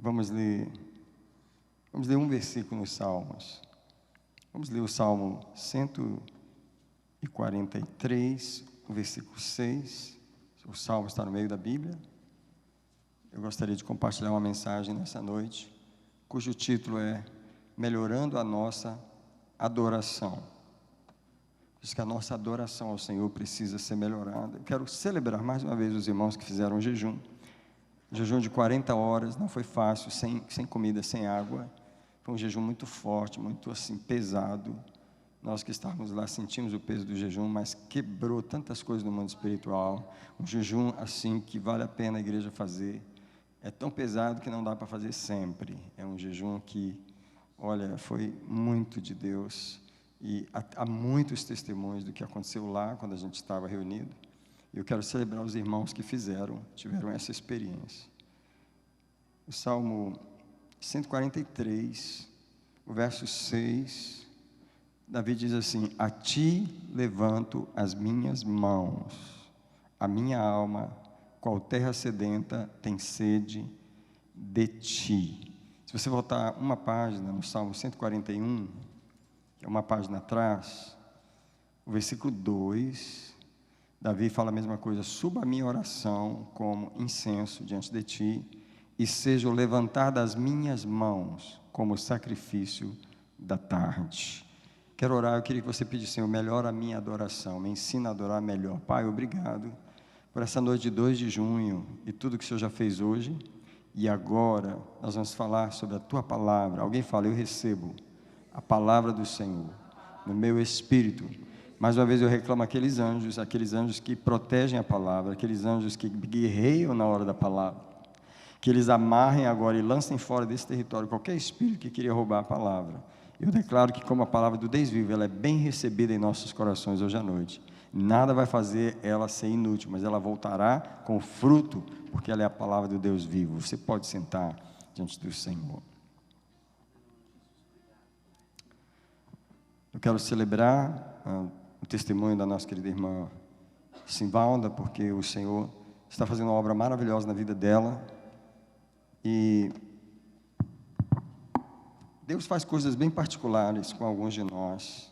Vamos ler um versículo nos Salmos. Vamos ler o Salmo 143, o versículo 6. O Salmo está no meio da Bíblia. Eu gostaria de compartilhar uma mensagem nessa noite, cujo título é Melhorando a Nossa Adoração. Diz que a nossa adoração ao Senhor precisa ser melhorada. Eu quero celebrar mais uma vez os irmãos que fizeram um jejum de 40 horas, não foi fácil, sem comida, sem água. Foi um jejum muito forte, muito assim, pesado. Nós que estávamos lá sentimos o peso do jejum, mas quebrou tantas coisas no mundo espiritual. Um jejum assim que vale a pena a igreja fazer. É tão pesado que não dá para fazer sempre. É um jejum que, olha, foi muito de Deus. E há muitos testemunhos do que aconteceu lá quando a gente estava reunido. E eu quero celebrar os irmãos que tiveram essa experiência. O Salmo 143, o verso 6, Davi diz assim: a ti levanto as minhas mãos, a minha alma, qual terra sedenta, tem sede de ti. Se você voltar uma página no Salmo 141, que é uma página atrás, o versículo 2, Davi fala a mesma coisa: suba a minha oração como incenso diante de ti, e seja o levantar das minhas mãos como sacrifício da tarde. Quero orar, eu queria que você pedisse: Senhor, melhora a minha adoração, me ensina a adorar melhor. Pai, obrigado por essa noite de 2 de junho e tudo que o Senhor já fez hoje. E agora nós vamos falar sobre a Tua palavra. Alguém fala: eu recebo a palavra do Senhor no meu espírito. Mais uma vez eu reclamo aqueles anjos que protegem a palavra, aqueles anjos que guerreiam na hora da palavra, que eles amarrem agora e lancem fora desse território qualquer espírito que queria roubar a palavra. Eu declaro que, como a palavra do Deus vivo, ela é bem recebida em nossos corações hoje à noite. Nada vai fazer ela ser inútil, mas ela voltará com fruto, porque ela é a palavra do Deus vivo. Você pode sentar diante do Senhor. Eu quero celebrar o testemunho da nossa querida irmã Simvalda, porque o Senhor está fazendo uma obra maravilhosa na vida dela. E Deus faz coisas bem particulares com alguns de nós.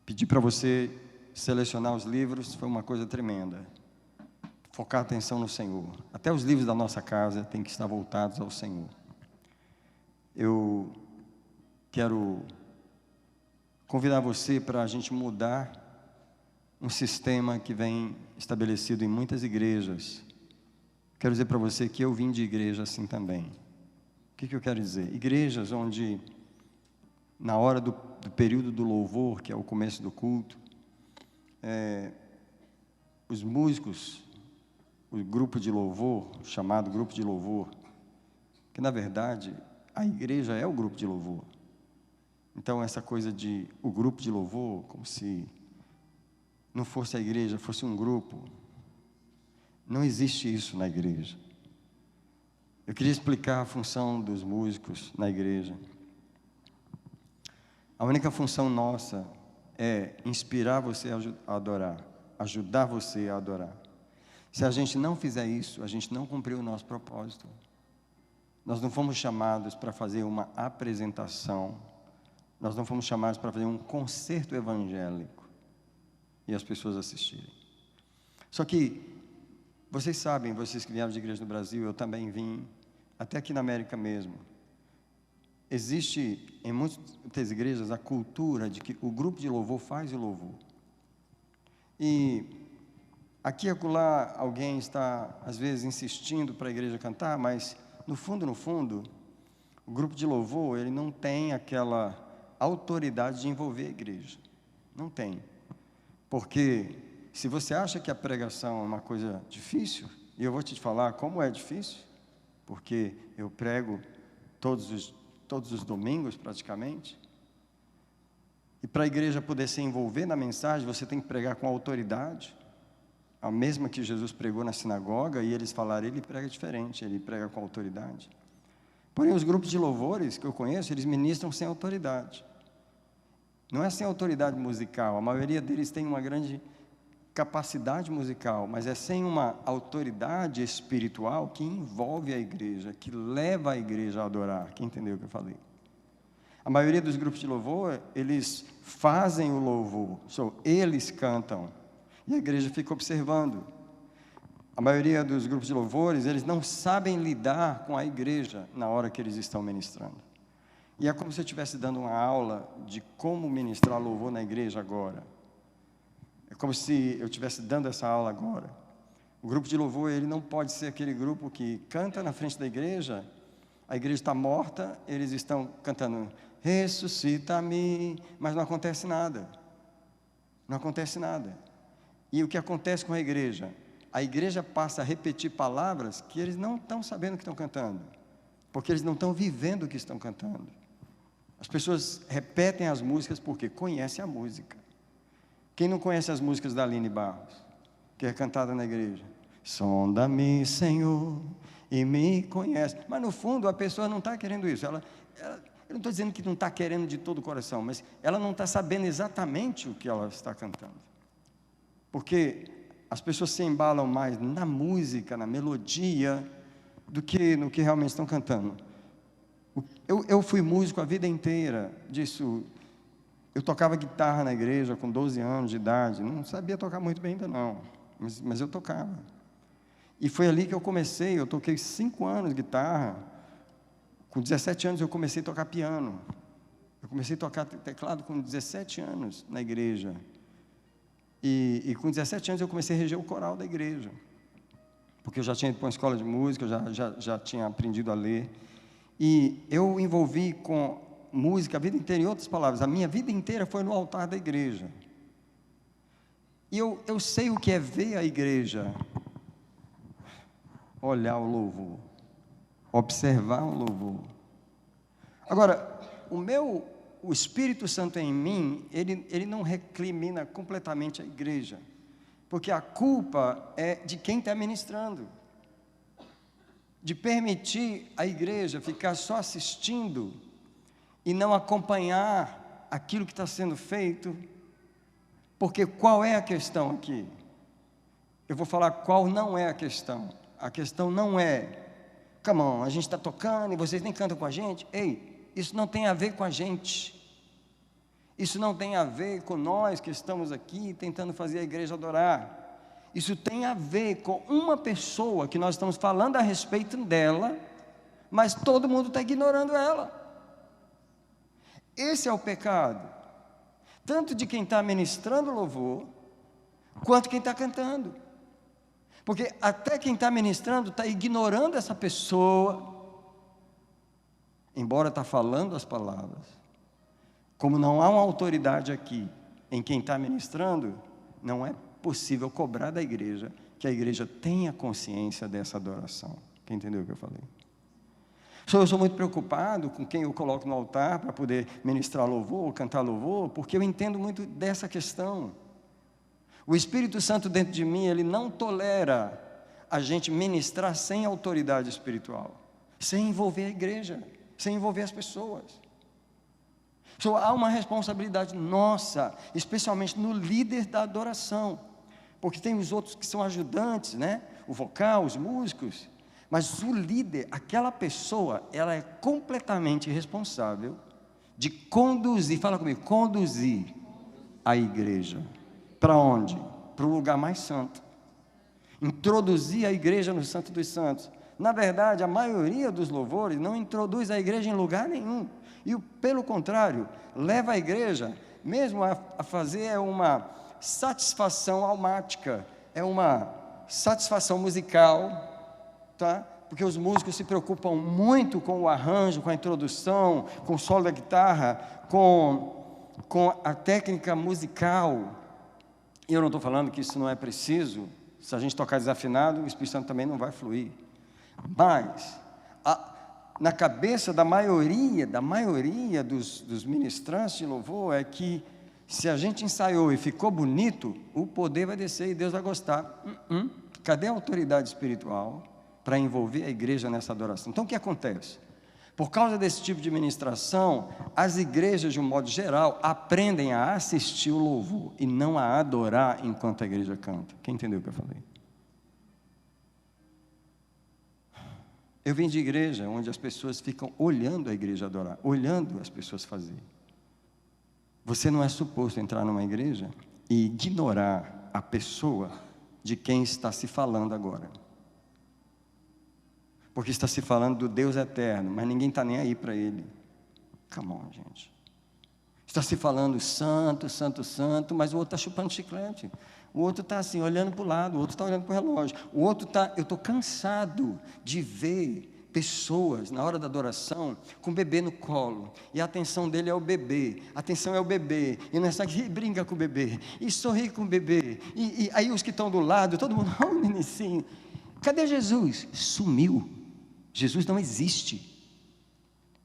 Pedir para você selecionar os livros foi uma coisa tremenda. Focar a atenção no Senhor. Até os livros da nossa casa têm que estar voltados ao Senhor. Eu quero convidar você para a gente mudar um sistema que vem estabelecido em muitas igrejas. Quero dizer para você que eu vim de igreja assim também. O que eu quero dizer? Igrejas onde, na hora do período do louvor, que é o começo do culto, os músicos, o grupo de louvor, chamado grupo de louvor, que na verdade a igreja é o grupo de louvor. Então essa coisa de o grupo de louvor, como se não fosse a igreja, fosse um grupo, não existe isso na igreja. Eu queria explicar a função dos músicos na igreja. A única função nossa é inspirar você a adorar, ajudar você a adorar. Se a gente não fizer isso, a gente não cumpriu o nosso propósito. Nós não fomos chamados para fazer uma apresentação, nós não fomos chamados para fazer um concerto evangélico e as pessoas assistirem. Só que vocês sabem, vocês que vieram de igreja no Brasil, eu também vim, até aqui na América mesmo. Existe em muitas igrejas a cultura de que o grupo de louvor faz o louvor. E aqui e acolá alguém está, às vezes, insistindo para a igreja cantar, mas no fundo, o grupo de louvor, ele não tem aquela autoridade de envolver a igreja. Não tem. Porque se você acha que a pregação é uma coisa difícil, e eu vou te falar como é difícil, porque eu prego todos os domingos praticamente, e para a igreja poder se envolver na mensagem, você tem que pregar com autoridade, a mesma que Jesus pregou na sinagoga, e eles falaram: ele prega diferente, ele prega com autoridade. Porém, os grupos de louvores que eu conheço, eles ministram sem autoridade. Não é sem autoridade musical, a maioria deles tem uma grande capacidade musical, mas é sem uma autoridade espiritual que envolve a igreja, que leva a igreja a adorar. Quem entendeu o que eu falei? A maioria dos grupos de louvor, eles fazem o louvor, eles cantam, e a igreja fica observando. A maioria dos grupos de louvores, eles não sabem lidar com a igreja na hora que eles estão ministrando. E é como se eu estivesse dando uma aula de como ministrar louvor na igreja agora. É como se eu estivesse dando essa aula agora. O grupo de louvor, ele não pode ser aquele grupo que canta na frente da igreja, a igreja está morta, eles estão cantando, ressuscita-me, mas não acontece nada. Não acontece nada. E o que acontece com a igreja? A igreja passa a repetir palavras que eles não estão sabendo que estão cantando, porque eles não estão vivendo o que estão cantando. As pessoas repetem as músicas porque conhecem a música. Quem não conhece as músicas da Aline Barros, que é cantada na igreja? Sonda-me, Senhor, e me conhece. Mas no fundo a pessoa não está querendo isso. Eu não estou dizendo que não está querendo de todo o coração, mas ela não está sabendo exatamente o que ela está cantando. Porque as pessoas se embalam mais na música, na melodia, do que no que realmente estão cantando. Eu fui músico a vida inteira disso. Eu tocava guitarra na igreja com 12 anos de idade, não sabia tocar muito bem ainda não, mas eu tocava. E foi ali que eu comecei, eu toquei 5 anos guitarra, com 17 anos eu comecei a tocar piano. Eu comecei a tocar teclado com 17 anos na igreja. E com 17 anos eu comecei a reger o coral da igreja, porque eu já tinha ido para uma escola de música, eu já tinha aprendido a ler. E eu envolvi com música a vida inteira, em outras palavras, a minha vida inteira foi no altar da igreja. E eu sei o que é ver a igreja, olhar o louvor, observar o louvor. Agora, o Espírito Santo em mim, ele não recrimina completamente a igreja, porque a culpa é de quem está ministrando, de permitir a igreja ficar só assistindo e não acompanhar aquilo que está sendo feito. Porque qual é a questão aqui? Eu vou falar qual não é a questão. A questão não é, come on, a gente está tocando e vocês nem cantam com a gente. Ei, isso não tem a ver com a gente. Isso não tem a ver com nós que estamos aqui tentando fazer a igreja adorar. Isso tem a ver com uma pessoa que nós estamos falando a respeito dela, mas todo mundo está ignorando ela. Esse é o pecado, tanto de quem está ministrando louvor, quanto quem está cantando. Porque até quem está ministrando está ignorando essa pessoa, embora está falando as palavras. Como não há uma autoridade aqui em quem está ministrando, não é possível cobrar da igreja que a igreja tenha consciência dessa adoração. Quem entendeu o que eu falei? Eu sou muito preocupado com quem eu coloco no altar para poder ministrar louvor, cantar louvor, porque eu entendo muito dessa questão. O Espírito Santo dentro de mim, ele não tolera a gente ministrar sem autoridade espiritual, sem envolver a igreja, sem envolver as pessoas. Há uma responsabilidade nossa, especialmente no líder da adoração, porque tem os outros que são ajudantes, né? O vocal, os músicos, mas o líder, aquela pessoa, ela é completamente responsável de conduzir, fala comigo, conduzir a igreja. Para onde? Para o lugar mais santo. Introduzir a igreja no Santo dos Santos. Na verdade, a maioria dos louvores não introduz a igreja em lugar nenhum. E, pelo contrário, leva a igreja mesmo a fazer uma satisfação almática, é uma satisfação musical, tá? Porque os músicos se preocupam muito com o arranjo, com a introdução, com o solo da guitarra, com a técnica musical. E eu não estou falando que isso não é preciso. Se a gente tocar desafinado, o Espírito Santo também não vai fluir. Mas na cabeça da maioria dos ministrantes de louvor é que se a gente ensaiou e ficou bonito, o poder vai descer e Deus vai gostar. Cadê a autoridade espiritual para envolver a igreja nessa adoração? Então o que acontece? Por causa desse tipo de ministração, as igrejas, de um modo geral, aprendem a assistir o louvor e não a adorar enquanto a igreja canta. Quem entendeu o que eu falei? Eu vim de igreja onde as pessoas ficam olhando a igreja adorar, olhando as pessoas fazer. Você não é suposto entrar numa igreja e ignorar a pessoa de quem está se falando agora. Porque está se falando do Deus eterno, mas ninguém está nem aí para Ele. Come on, gente. Está se falando santo, santo, santo, mas o outro está chupando chiclete. O outro está assim, olhando para o lado, o outro está olhando para o relógio. O outro está... Eu estou cansado de ver pessoas, na hora da adoração, com o bebê no colo. E a atenção dele é o bebê. A atenção é o bebê. E não é só que brinca com o bebê. E sorri com o bebê. E aí os que estão do lado, todo mundo, oh, menicinho. Cadê Jesus? Sumiu. Jesus não existe.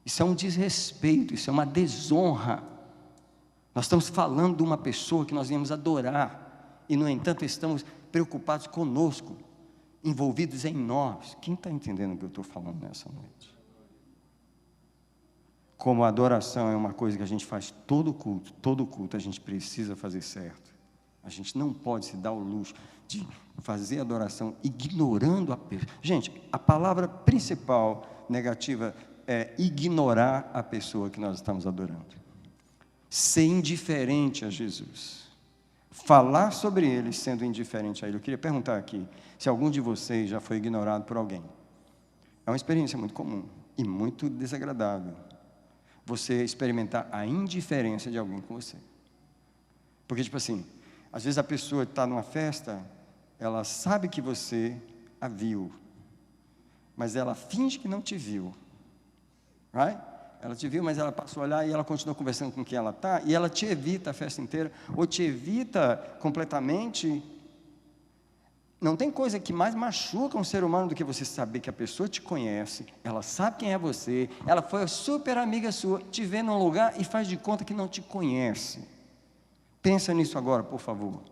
Isso é um desrespeito, isso é uma desonra. Nós estamos falando de uma pessoa que nós viemos adorar, e no entanto estamos preocupados conosco, envolvidos em nós. Quem está entendendo o que eu estou falando nessa noite? Como a adoração é uma coisa que a gente faz todo culto a gente precisa fazer certo. A gente não pode se dar o luxo de fazer adoração ignorando a pessoa. Gente, a palavra principal negativa é ignorar a pessoa que nós estamos adorando. Ser indiferente a Jesus. Falar sobre Ele sendo indiferente a Ele. Eu queria perguntar aqui, se algum de vocês já foi ignorado por alguém. É uma experiência muito comum e muito desagradável. Você experimentar a indiferença de alguém com você. Porque, tipo assim, às vezes a pessoa está numa festa, ela sabe que você a viu, mas ela finge que não te viu. Right? Ela te viu, mas ela passou a olhar e ela continua conversando com quem ela está, e ela te evita a festa inteira, ou te evita completamente. Não tem coisa que mais machuca um ser humano do que você saber que a pessoa te conhece, ela sabe quem é você, ela foi super amiga sua, te vê num lugar e faz de conta que não te conhece. Pensa nisso agora, por favor.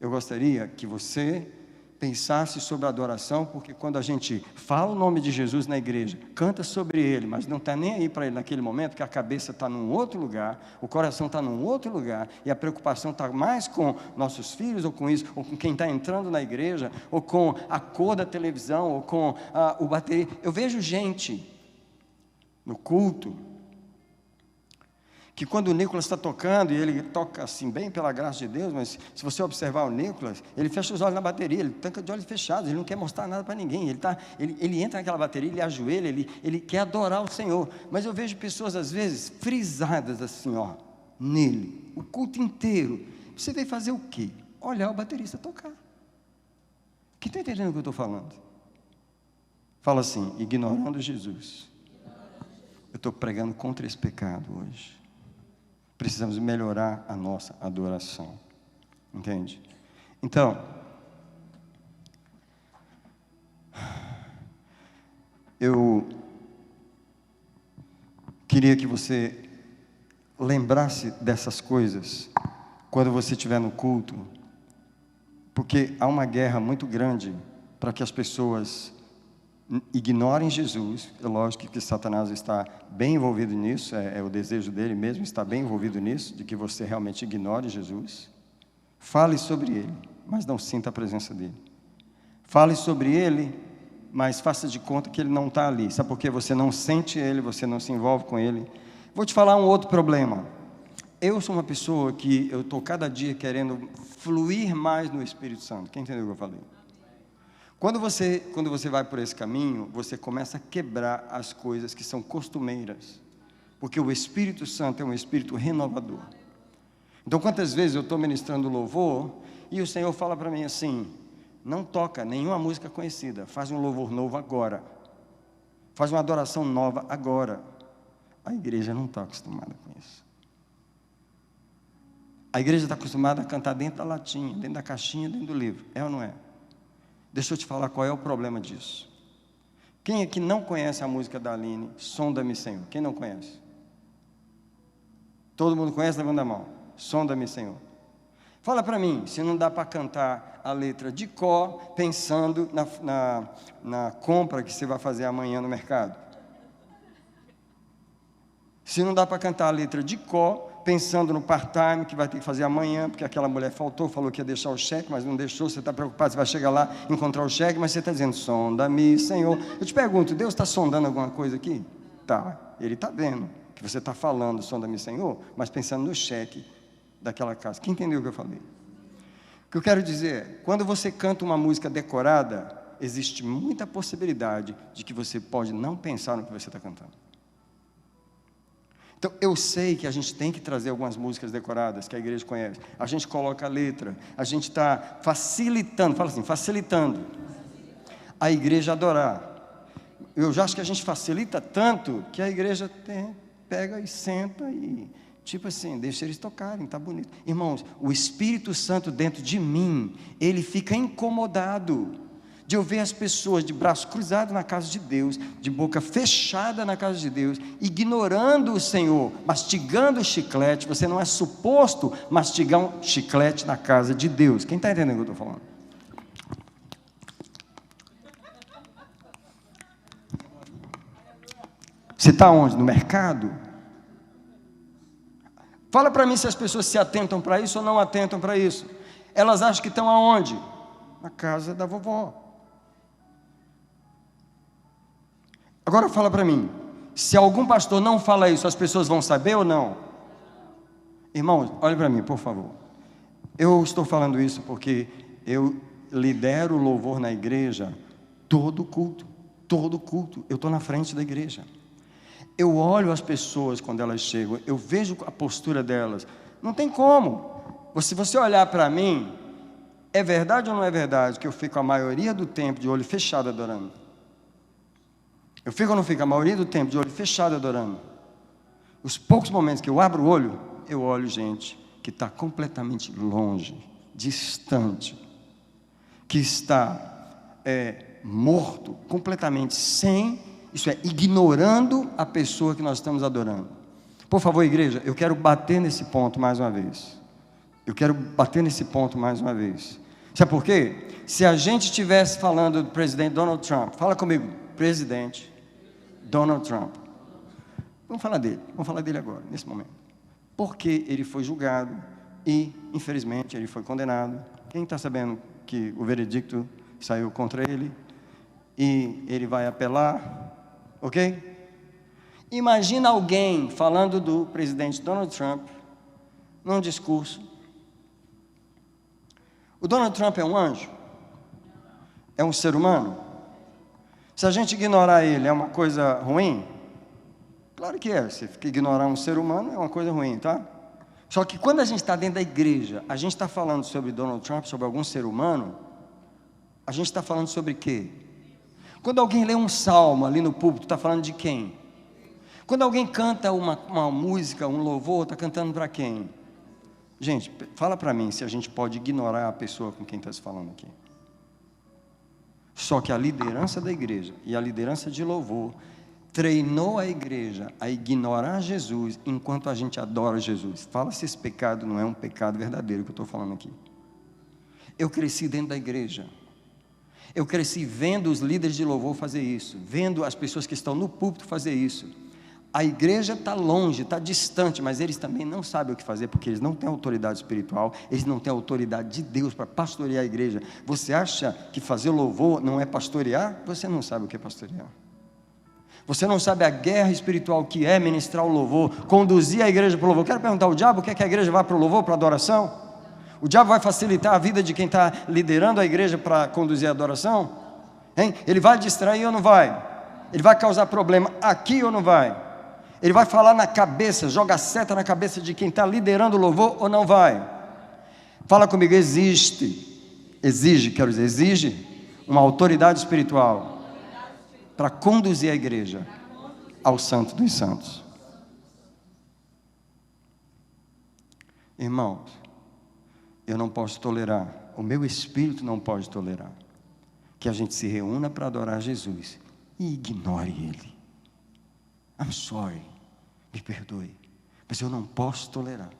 Eu gostaria que você pensasse sobre a adoração, porque quando a gente fala o nome de Jesus na igreja, canta sobre Ele, mas não está nem aí para Ele naquele momento, porque a cabeça está num outro lugar, o coração está num outro lugar, e a preocupação está mais com nossos filhos, ou com isso, ou com quem está entrando na igreja, ou com a cor da televisão, ou com o bateria. Eu vejo gente no culto, que quando o Nicolas está tocando, e ele toca assim bem pela graça de Deus, mas se você observar o Nicolas, ele fecha os olhos na bateria, ele toca de olhos fechados, ele não quer mostrar nada para ninguém, ele entra naquela bateria, ele ajoelha, ele quer adorar o Senhor, mas eu vejo pessoas às vezes frisadas assim, ó, nele, o culto inteiro. Você veio fazer o quê? Olhar o baterista tocar. Quem está entendendo o que eu estou falando? Fala assim, ignorando Jesus. Eu estou pregando contra esse pecado hoje. Precisamos melhorar a nossa adoração. Entende? Então, eu queria que você lembrasse dessas coisas quando você estiver no culto, porque há uma guerra muito grande para que as pessoas ignorem Jesus. É lógico que Satanás está bem envolvido nisso, é o desejo dele mesmo, está bem envolvido nisso, de que você realmente ignore Jesus. Fale sobre ele, mas não sinta a presença dele. Fale sobre ele, mas faça de conta que ele não está ali. Sabe por quê? Você não sente ele, você não se envolve com ele. Vou te falar um outro problema. Eu sou uma pessoa que eu estou cada dia querendo fluir mais no Espírito Santo. Quem entendeu o que eu falei? Quando você vai por esse caminho, você começa a quebrar as coisas que são costumeiras, porque o Espírito Santo é um Espírito renovador. Então, quantas vezes eu estou ministrando louvor, e o Senhor fala para mim assim, não toca nenhuma música conhecida, faz um louvor novo agora, faz uma adoração nova agora. A igreja não está acostumada com isso. A igreja está acostumada a cantar dentro da latinha, dentro da caixinha, dentro do livro, é ou não é? Deixa eu te falar qual é o problema disso. Quem aqui não conhece a música da Aline, Sonda-me Senhor? Quem não conhece? Todo mundo conhece? Levanta a mão. Sonda-me Senhor. Fala para mim, se não dá para cantar a letra de cor, pensando na compra que você vai fazer amanhã no mercado. Se não dá para cantar a letra de cor, pensando no part-time que vai ter que fazer amanhã, porque aquela mulher falou que ia deixar o cheque, mas não deixou, você está preocupado, você vai chegar lá, encontrar o cheque, mas você está dizendo, sonda-me, Senhor. Eu te pergunto, Deus está sondando alguma coisa aqui? Tá, Ele está vendo que você está falando, sonda-me, Senhor, mas pensando no cheque daquela casa. Quem entendeu o que eu falei? O que eu quero dizer é, quando você canta uma música decorada, existe muita possibilidade de que você pode não pensar no que você está cantando. Então, eu sei que a gente tem que trazer algumas músicas decoradas, que a igreja conhece. A gente coloca a letra, a gente está facilitando, fala assim, facilitando a igreja adorar. Eu já acho que a gente facilita tanto, que a igreja pega e senta e, tipo assim, deixa eles tocarem, tá bonito. Irmãos, o Espírito Santo dentro de mim, ele fica incomodado de eu ver as pessoas de braço cruzado na casa de Deus, de boca fechada na casa de Deus, ignorando o Senhor, mastigando o chiclete. Você não é suposto mastigar um chiclete na casa de Deus. Quem está entendendo o que eu estou falando? Você está onde? No mercado? Fala para mim se as pessoas se atentam para isso ou não atentam para isso. Elas acham que estão aonde? Na casa da vovó. Agora fala para mim, se algum pastor não fala isso, as pessoas vão saber ou não? Irmãos, olhe para mim, por favor. Eu estou falando isso porque eu lidero o louvor na igreja todo culto, eu estou na frente da igreja. Eu olho as pessoas quando elas chegam, eu vejo a postura delas, não tem como. Se você olhar para mim, é verdade ou não é verdade que eu fico a maioria do tempo de olho fechado adorando? Eu fico ou não fico a maioria do tempo de olho fechado adorando? Os poucos momentos que eu abro o olho, eu olho gente que está completamente longe, distante, que está morto, completamente isso é, ignorando a pessoa que nós estamos adorando. Por favor, igreja, eu quero bater nesse ponto mais uma vez. Sabe por quê? Se a gente estivesse falando do presidente Donald Trump, fala comigo, presidente Donald Trump. Vamos falar dele agora, nesse momento. Porque ele foi julgado e, infelizmente, ele foi condenado. Quem está sabendo que o veredicto saiu contra ele e ele vai apelar, ok? Imagina alguém falando do presidente Donald Trump num discurso. O Donald Trump é um anjo? É um ser humano? Se a gente ignorar ele, é uma coisa ruim? Claro que é, se ignorar um ser humano é uma coisa ruim, tá? Só que quando a gente está dentro da igreja, a gente está falando sobre Donald Trump, sobre algum ser humano, a gente está falando sobre quê? Quando alguém lê um salmo ali no púlpito, está falando de quem? Quando alguém canta uma música, um louvor, está cantando para quem? Gente, fala para mim se a gente pode ignorar a pessoa com quem está se falando aqui. Só que a liderança da igreja e a liderança de louvor treinou a igreja a ignorar Jesus enquanto a gente adora Jesus. Fala se esse pecado não é um pecado verdadeiro que eu estou falando aqui. Eu cresci dentro da igreja. Eu cresci vendo os líderes de louvor fazer isso, vendo as pessoas que estão no púlpito fazer isso. A igreja está longe, está distante, mas eles também não sabem o que fazer, porque eles não têm autoridade espiritual, eles não têm autoridade de Deus para pastorear a igreja. Você acha que fazer louvor não é pastorear? Você não sabe o que é pastorear. Você não sabe a guerra espiritual que é ministrar o louvor, conduzir a igreja para o louvor. Quero perguntar ao diabo, quer que a igreja vá para o louvor, para a adoração? O diabo vai facilitar a vida de quem está liderando a igreja para conduzir a adoração? Hein? Ele vai distrair ou não vai? Ele vai causar problema aqui ou não vai? Ele vai falar na cabeça, joga seta na cabeça de quem está liderando o louvor ou não vai? Fala comigo, exige uma autoridade espiritual para conduzir a igreja ao Santo dos Santos. Irmãos, eu não posso tolerar, o meu espírito não pode tolerar que a gente se reúna para adorar Jesus e ignore Ele. I'm sorry, me perdoe, mas eu não posso tolerar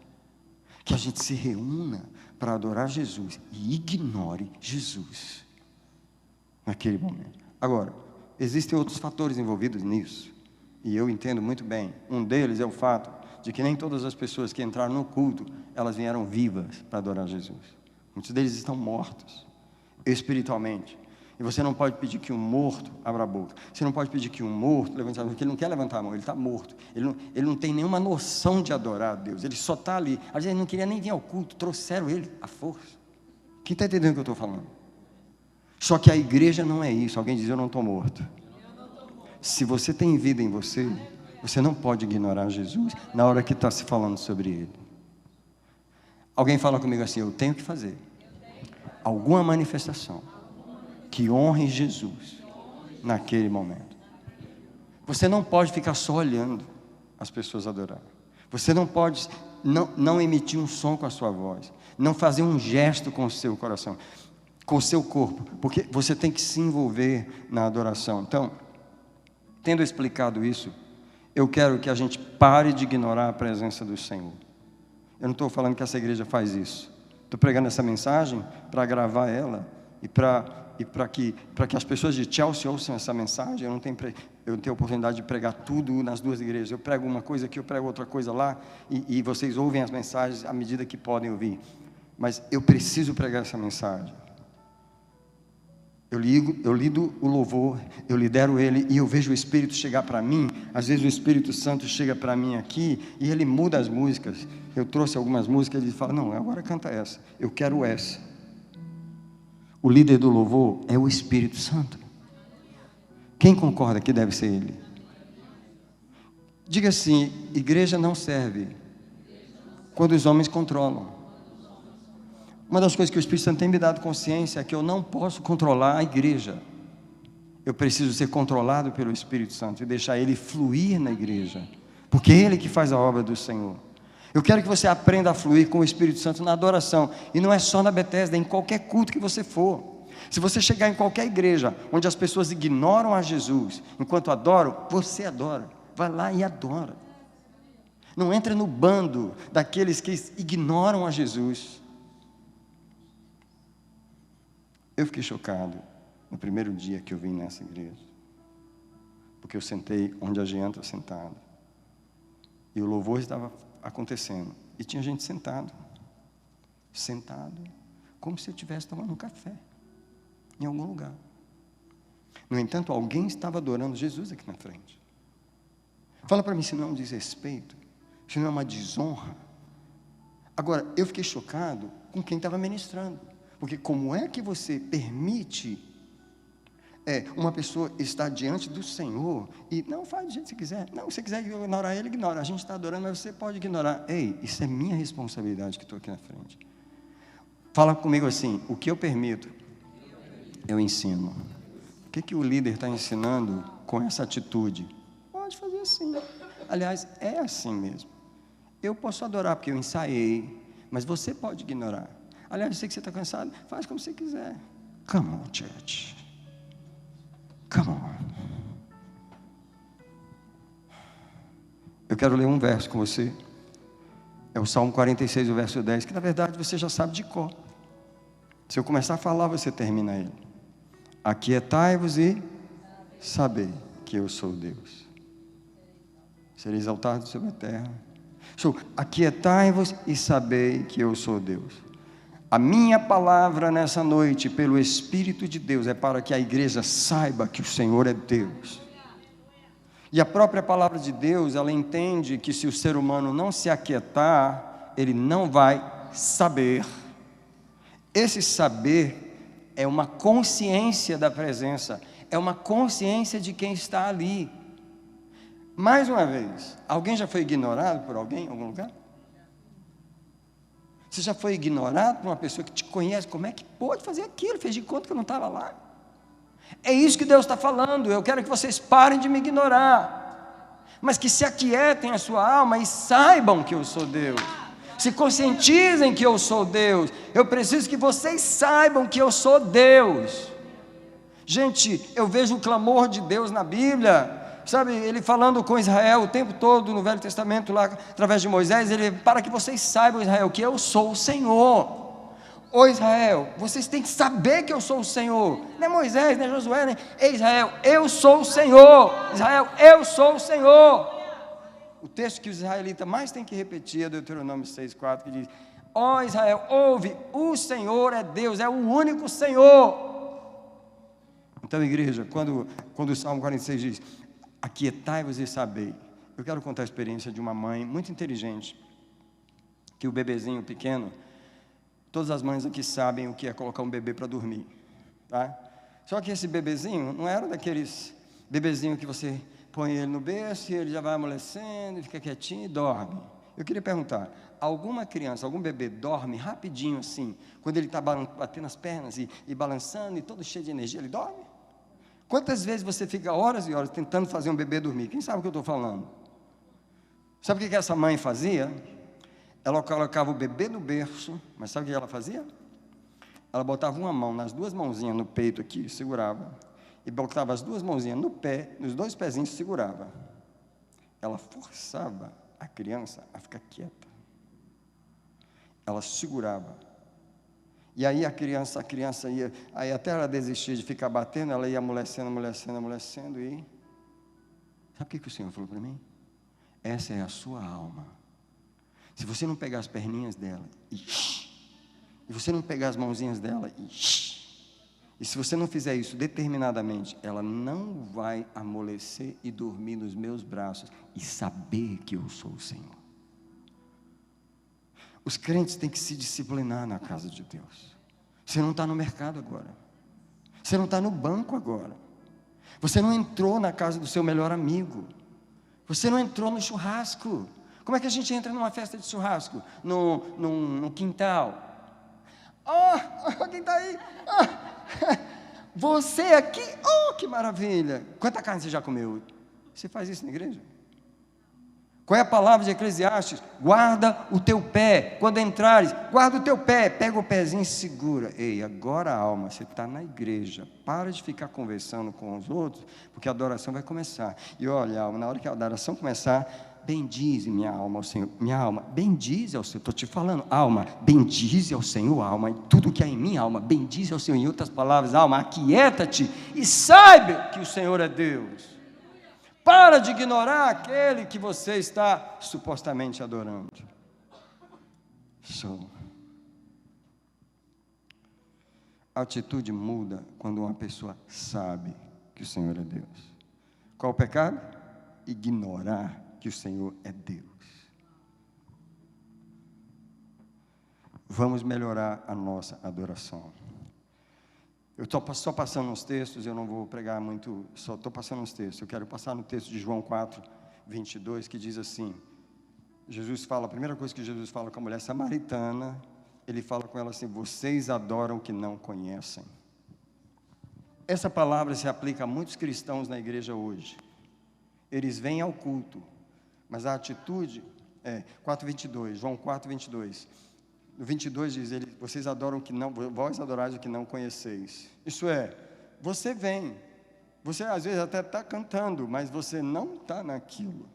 que a gente se reúna para adorar Jesus e ignore Jesus naquele momento. Agora, existem outros fatores envolvidos nisso. e eu entendo muito bem. Um deles é o fato de que nem todas as pessoas que entraram no culto, elas vieram vivas para adorar Jesus. Muitos deles estão mortos, espiritualmente. E você não pode pedir que um morto abra a boca. Você não pode pedir que um morto levante a mão, porque ele não quer levantar a mão, ele está morto. Ele não tem nenhuma noção de adorar a Deus, ele só está ali. Às vezes ele não queria nem vir ao culto, trouxeram ele à força. Quem está entendendo o que eu estou falando? Só que a igreja não é isso. Alguém diz, eu não estou morto. Se você tem vida em você, você não pode ignorar Jesus na hora que está se falando sobre Ele. Alguém fala comigo assim, eu tenho que fazer alguma manifestação que honre Jesus naquele momento. Você não pode ficar só olhando as pessoas adorar. Você não pode não emitir um som com a sua voz, não fazer um gesto com o seu coração, com o seu corpo, porque você tem que se envolver na adoração. Então, tendo explicado isso, eu quero que a gente pare de ignorar a presença do Senhor. Eu não estou falando que essa igreja faz isso. Estou pregando essa mensagem para gravar ela e para que as pessoas de Chelsea ouçam essa mensagem. Eu não tenho a oportunidade de pregar tudo nas duas igrejas. Eu prego uma coisa aqui, eu prego outra coisa lá, e vocês ouvem as mensagens à medida que podem ouvir. Mas eu preciso pregar essa mensagem. Eu lido o louvor, eu lidero ele e eu vejo o Espírito chegar para mim. Às vezes o Espírito Santo chega para mim aqui e ele muda as músicas. Eu trouxe algumas músicas e ele fala, não, agora canta essa, eu quero essa. O líder do louvor é o Espírito Santo. Quem concorda que deve ser ele? Diga assim, igreja não serve quando os homens controlam. Uma das coisas que o Espírito Santo tem me dado consciência é que eu não posso controlar a igreja. Eu preciso ser controlado pelo Espírito Santo e deixar ele fluir na igreja, porque é ele que faz a obra do Senhor. Eu quero que você aprenda a fluir com o Espírito Santo na adoração, e não é só na Bethesda, é em qualquer culto que você for. Se você chegar em qualquer igreja onde as pessoas ignoram a Jesus enquanto adoram, você adora. Vai lá e adora. Não entra no bando daqueles que ignoram a Jesus. Eu fiquei chocado no primeiro dia que eu vim nessa igreja, porque eu sentei onde a Jean está sentada, e o louvor estava acontecendo, e tinha gente sentado, como se eu estivesse tomando um café, em algum lugar. No entanto, alguém estava adorando Jesus aqui na frente. Fala para mim se não é um desrespeito, se não é uma desonra. Agora, eu fiquei chocado com quem estava ministrando. Porque como é que você permite uma pessoa estar diante do Senhor e não faz do jeito que você quiser? Não, se você quiser ignorar ele, ignora. A gente está adorando, mas você pode ignorar. Ei, isso é minha responsabilidade que estou aqui na frente. Fala comigo assim, o que eu permito, eu ensino. O que o líder está ensinando com essa atitude? Pode fazer assim. Aliás, é assim mesmo. Eu posso adorar porque eu ensaiei, mas você pode ignorar. Aliás, eu sei que você está cansado, faz como você quiser. Come on, church. Come on. Eu quero ler um verso com você. É o Salmo 46, o verso 10, que na verdade você já sabe de cor. Se eu começar a falar, você termina ele. Aquietai-vos e sabei que eu sou Deus. Serei exaltado sobre a terra. Aquietai-vos e sabei que eu sou Deus. A minha palavra nessa noite, pelo Espírito de Deus, é para que a igreja saiba que o Senhor é Deus. E a própria palavra de Deus, ela entende que se o ser humano não se aquietar, ele não vai saber. Esse saber é uma consciência da presença, é uma consciência de quem está ali. Mais uma vez, alguém já foi ignorado por alguém em algum lugar? Você já foi ignorado por uma pessoa que te conhece? Como é que pode fazer aquilo? Fez de conta que eu não estava lá. É isso que Deus está falando. Eu quero que vocês parem de me ignorar, mas que se aquietem a sua alma e saibam que eu sou Deus. Se conscientizem que eu sou Deus. Eu preciso que vocês saibam que eu sou Deus. Gente, eu vejo o clamor de Deus na Bíblia. Sabe, ele falando com Israel o tempo todo no Velho Testamento, lá através de Moisés, ele, para que vocês saibam, Israel, que eu sou o Senhor. Ô Israel, vocês têm que saber que eu sou o Senhor. Não é Moisés, não é Josué, né? Ei Israel, eu sou o Senhor. Israel, eu sou o Senhor. O texto que os israelitas mais têm que repetir é Deuteronômio 6,4, que diz: ó Israel, ouve, o Senhor é Deus, é o único Senhor. Então, igreja, quando o Salmo 46 diz: aquietai-vos e sabei. Eu quero contar a experiência de uma mãe muito inteligente, que o bebezinho pequeno, todas as mães aqui sabem o que é colocar um bebê para dormir, tá? Só que esse bebezinho não era daqueles bebezinho que você põe ele no berço e ele já vai amolecendo, fica quietinho e dorme. Eu queria perguntar, alguma criança, algum bebê dorme rapidinho assim, quando ele está batendo as pernas e balançando e todo cheio de energia, ele dorme? Quantas vezes você fica horas e horas tentando fazer um bebê dormir? Quem sabe o que eu estou falando? Sabe o que essa mãe fazia? Ela colocava o bebê no berço, mas sabe o que ela fazia? Ela botava uma mão nas duas mãozinhas no peito aqui, segurava, e botava as duas mãozinhas no pé, nos dois pezinhos, segurava. Ela forçava a criança a ficar quieta. Ela segurava. E aí a criança ia, aí até ela desistir de ficar batendo, ela ia amolecendo, e... Sabe o que o Senhor falou para mim? Essa é a sua alma. Se você não pegar as perninhas dela e você não pegar as mãozinhas dela e se você não fizer isso determinadamente, ela não vai amolecer e dormir nos meus braços e saber que eu sou o Senhor. Os crentes têm que se disciplinar na casa de Deus. Você não está no mercado agora, você não está no banco agora, você não entrou na casa do seu melhor amigo, você não entrou no churrasco. Como é que a gente entra numa festa de churrasco? No quintal. Quem está aí? Você aqui? Que maravilha! Quanta carne você já comeu? Você faz isso na igreja? Qual é a palavra de Eclesiastes? Guarda o teu pé. Quando entrares, guarda o teu pé. Pega o pezinho e segura. Ei, agora alma, você está na igreja. Para de ficar conversando com os outros, porque a adoração vai começar. E olha, alma, na hora que a adoração começar, bendize minha alma ao Senhor. Minha alma, bendize ao Senhor. Estou te falando, alma, bendize ao Senhor, alma. E tudo que há em mim, alma, bendize ao Senhor. Em outras palavras, alma, aquieta-te e saiba que o Senhor é Deus. Para de ignorar aquele que você está supostamente adorando. A atitude muda quando uma pessoa sabe que o Senhor é Deus. Qual o pecado? Ignorar que o Senhor é Deus. Vamos melhorar a nossa adoração. Eu estou só passando uns textos, eu não vou pregar muito, só estou passando uns textos. Eu quero passar no texto de João 4, 22, que diz assim, Jesus fala, a primeira coisa que Jesus fala com a mulher samaritana, ele fala com ela assim: vocês adoram o que não conhecem. Essa palavra se aplica a muitos cristãos na igreja hoje. Eles vêm ao culto, mas a atitude, 4:22, João 4:22, no 22 diz ele: vocês adoram o que não, vós adorais o que não conheceis. Isso é, você vem, você às vezes até está cantando, mas você não está naquilo.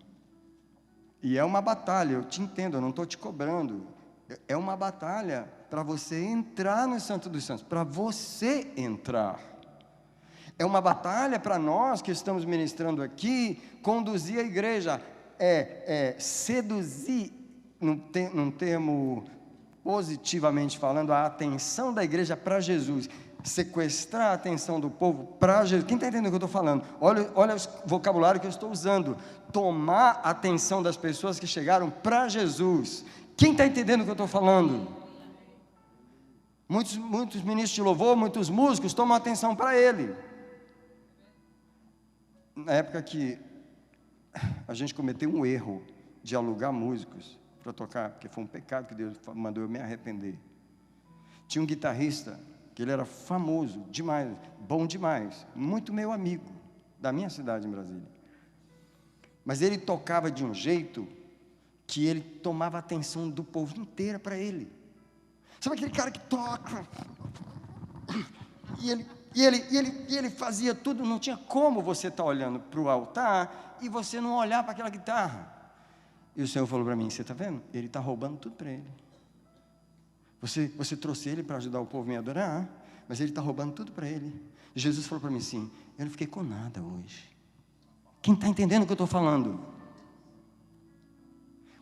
E é uma batalha, eu te entendo, eu não estou te cobrando. É uma batalha para você entrar no Santo dos Santos, para você entrar. É uma batalha para nós que estamos ministrando aqui, conduzir a igreja, seduzir, num termo positivamente falando, a atenção da igreja para Jesus, sequestrar a atenção do povo para Jesus. Quem está entendendo o que eu estou falando? Olha o vocabulário que eu estou usando. Tomar a atenção das pessoas que chegaram para Jesus. Quem está entendendo o que eu estou falando? Muitos ministros de louvor, muitos músicos tomam atenção para ele. Na época que a gente cometeu um erro de alugar músicos para tocar, porque foi um pecado que Deus mandou eu me arrepender. Tinha um guitarrista, que ele era famoso demais, bom demais, muito meu amigo, da minha cidade em Brasília. Mas ele tocava de um jeito que ele tomava a atenção do povo inteiro para ele. Sabe aquele cara que toca? E ele fazia tudo, não tinha como você estar olhando para o altar e você não olhar para aquela guitarra. E o Senhor falou para mim: você está vendo? Ele está roubando tudo para ele. Você trouxe ele para ajudar o povo a me adorar, mas ele está roubando tudo para ele. E Jesus falou para mim assim: eu não fiquei com nada hoje. Quem está entendendo o que eu estou falando?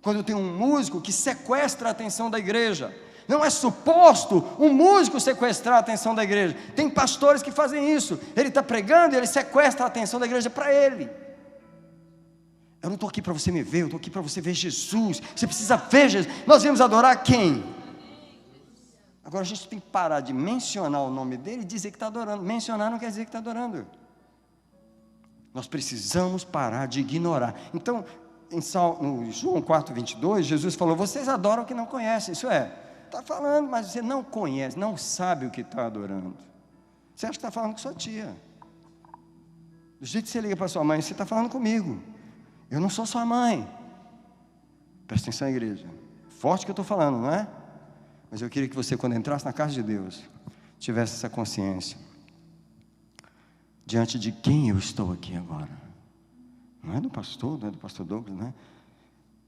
Quando tem um músico que sequestra a atenção da igreja, não é suposto um músico sequestrar a atenção da igreja. Tem pastores que fazem isso. Ele está pregando e ele sequestra a atenção da igreja para ele. Eu não estou aqui para você me ver, eu estou aqui para você ver Jesus. Você precisa ver Jesus. Nós viemos adorar quem? Agora a gente tem que parar de mencionar o nome dele e dizer que está adorando. Mencionar não quer dizer que está adorando. Nós precisamos parar de ignorar. Então, no João 4:22, Jesus falou: vocês adoram o que não conhecem. Isso está falando, mas você não conhece, não sabe o que está adorando. Você acha que está falando com sua tia. Do jeito que você liga para sua mãe, você está falando comigo. Eu não sou sua mãe. Presta atenção, igreja. Forte que eu estou falando, não é? Mas eu queria que você, quando entrasse na casa de Deus, tivesse essa consciência. Diante de quem eu estou aqui agora? Não é do pastor, não é do pastor Douglas, não é?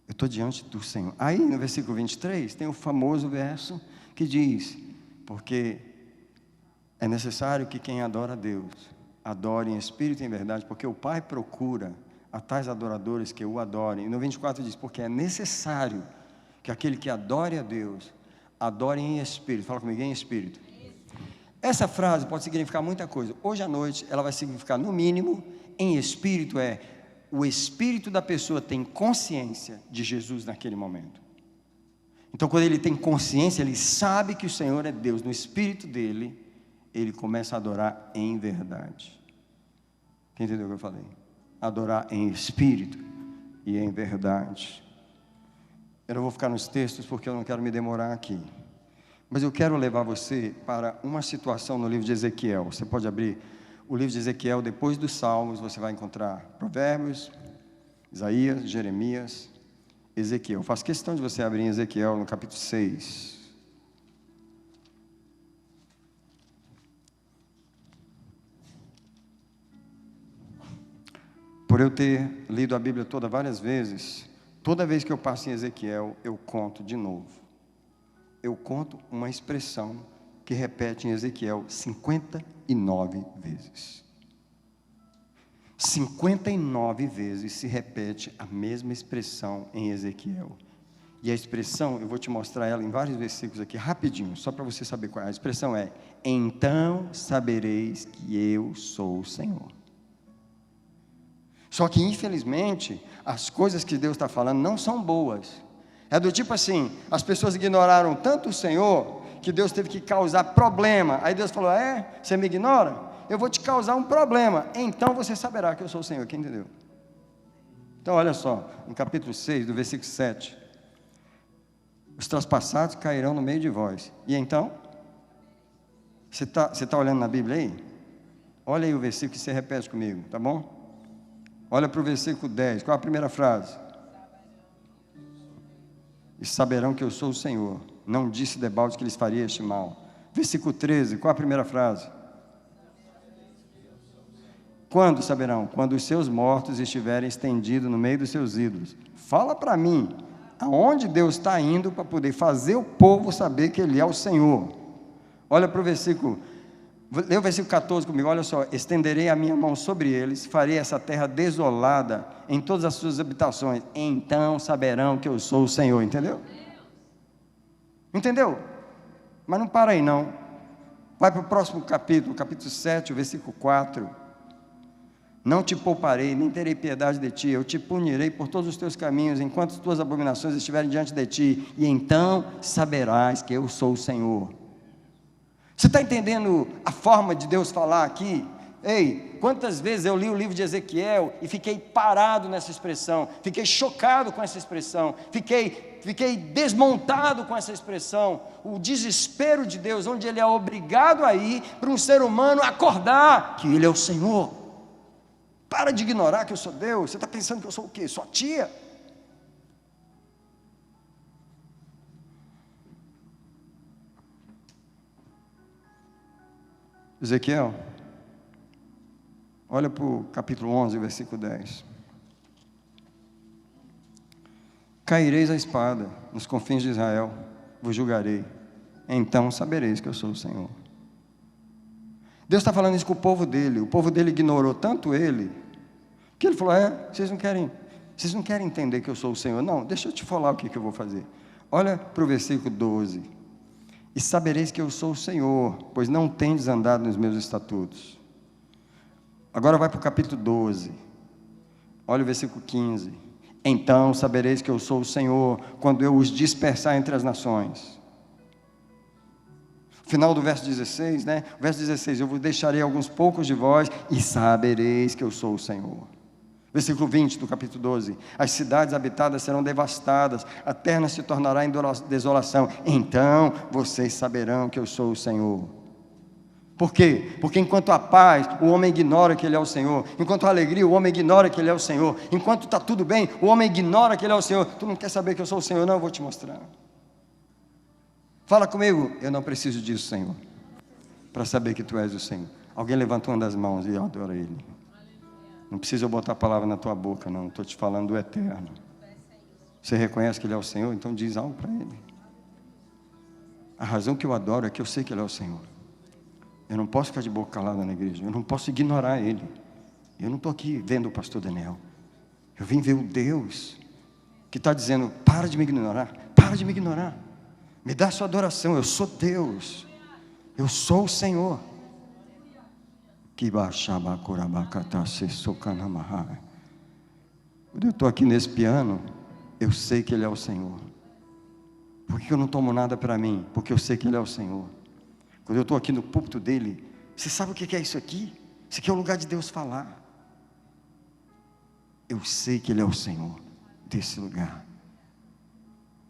Eu estou diante do Senhor. Aí no versículo 23 tem o famoso verso que diz: porque é necessário que quem adora a Deus adore em espírito e em verdade, porque o Pai procura a tais adoradores que o adorem. E no 24 diz: porque é necessário que aquele que adore a Deus adore em espírito. Fala comigo, em espírito. Essa frase pode significar muita coisa. Hoje à noite ela vai significar, no mínimo, em espírito o espírito da pessoa tem consciência de Jesus naquele momento. Então, quando ele tem consciência, ele sabe que o Senhor é Deus. No espírito dele, ele começa a adorar em verdade. Quem entendeu o que eu falei? Adorar em espírito e em verdade. Eu não vou ficar nos textos porque eu não quero me demorar aqui. Mas eu quero levar você para uma situação no livro de Ezequiel. Você pode abrir o livro de Ezequiel, depois dos Salmos, você vai encontrar Provérbios, Isaías, Jeremias, Ezequiel. Eu faço questão de você abrir em Ezequiel, no capítulo 6. Por eu ter lido a Bíblia toda várias vezes, toda vez que eu passo em Ezequiel, eu conto de novo. Eu conto uma expressão que repete em Ezequiel 59 vezes. 59 vezes se repete a mesma expressão em Ezequiel. E a expressão, eu vou te mostrar ela em vários versículos aqui, rapidinho, só para você saber qual é. A expressão é: então sabereis que eu sou o Senhor. Só que, infelizmente, as coisas que Deus está falando não são boas. É do tipo assim, as pessoas ignoraram tanto o Senhor, que Deus teve que causar problema. Aí Deus falou: você me ignora? Eu vou te causar um problema, então você saberá que eu sou o Senhor. Quem entendeu? Então olha só, no capítulo 6, do versículo 7. Os traspassados cairão no meio de vós. E então? Você tá olhando na Bíblia aí? Olha aí o versículo que você repete comigo, tá bom? Olha para o versículo 10, qual a primeira frase? E saberão que eu sou o Senhor. Não disse debalde que lhes faria este mal. Versículo 13, qual a primeira frase? Quando saberão? Quando os seus mortos estiverem estendidos no meio dos seus ídolos. Fala para mim, aonde Deus está indo para poder fazer o povo saber que Ele é o Senhor? Olha para o versículo, lê o versículo 14 comigo, olha só: estenderei a minha mão sobre eles, farei essa terra desolada em todas as suas habitações, então saberão que eu sou o Senhor. Entendeu? Entendeu? Mas não para aí não, vai para o próximo capítulo, capítulo 7, o versículo 4. Não te pouparei, nem terei piedade de ti, eu te punirei por todos os teus caminhos, enquanto as tuas abominações estiverem diante de ti, e então saberás que eu sou o Senhor. Você está entendendo a forma de Deus falar aqui? Ei, quantas vezes eu li o livro de Ezequiel e fiquei parado nessa expressão, fiquei chocado com essa expressão, fiquei desmontado com essa expressão, o desespero de Deus, onde Ele é obrigado a ir para um ser humano acordar que Ele é o Senhor. Para de ignorar que eu sou Deus. Você está pensando que eu sou o quê? Sua tia? Ezequiel, olha para o capítulo 11, versículo 10. Caireis a espada nos confins de Israel, vos julgarei. então sabereis que eu sou o Senhor. Deus está falando isso com o povo dele ignorou tanto ele, que ele falou, vocês não querem entender que eu sou o Senhor? Não, deixa eu te falar o que eu vou fazer. Olha para o versículo 12, e sabereis que eu sou o Senhor, pois não tendes andado nos meus estatutos. Agora vai para o capítulo 12, olha o versículo 15, então sabereis que eu sou o Senhor, quando eu os dispersar entre as nações. Final do verso 16, né? Verso 16, eu vos deixarei alguns poucos de vós, e sabereis que eu sou o Senhor. Versículo 20 do capítulo 12, as cidades habitadas serão devastadas, a terra se tornará em desolação, então vocês saberão que eu sou o Senhor. Por quê? Porque enquanto a paz, o homem ignora que Ele é o Senhor, enquanto a alegria, o homem ignora que Ele é o Senhor, enquanto está tudo bem, o homem ignora que Ele é o Senhor. Tu não quer saber que eu sou o Senhor? Não, eu vou te mostrar. Fala comigo, eu não preciso disso, Senhor, para saber que Tu és o Senhor. Alguém levanta uma das mãos e adora Ele. Não precisa eu botar a palavra na tua boca, não, estou te falando do eterno. Você reconhece que Ele é o Senhor? Então diz algo para Ele. A razão que eu adoro é que eu sei que Ele é o Senhor. Eu não posso ficar de boca calada na igreja, eu não posso ignorar Ele. Eu não estou aqui vendo o pastor Daniel, eu vim ver o Deus que está dizendo, para de me ignorar, me dá a sua adoração, eu sou Deus, eu sou o Senhor. Quando eu estou aqui nesse piano, eu sei que Ele é o Senhor. Por que eu não tomo nada para mim? Porque eu sei que Ele é o Senhor. Quando eu estou aqui no púlpito dele, você sabe o que é isso aqui? Isso aqui é o lugar de Deus falar. Eu sei que Ele é o Senhor desse lugar.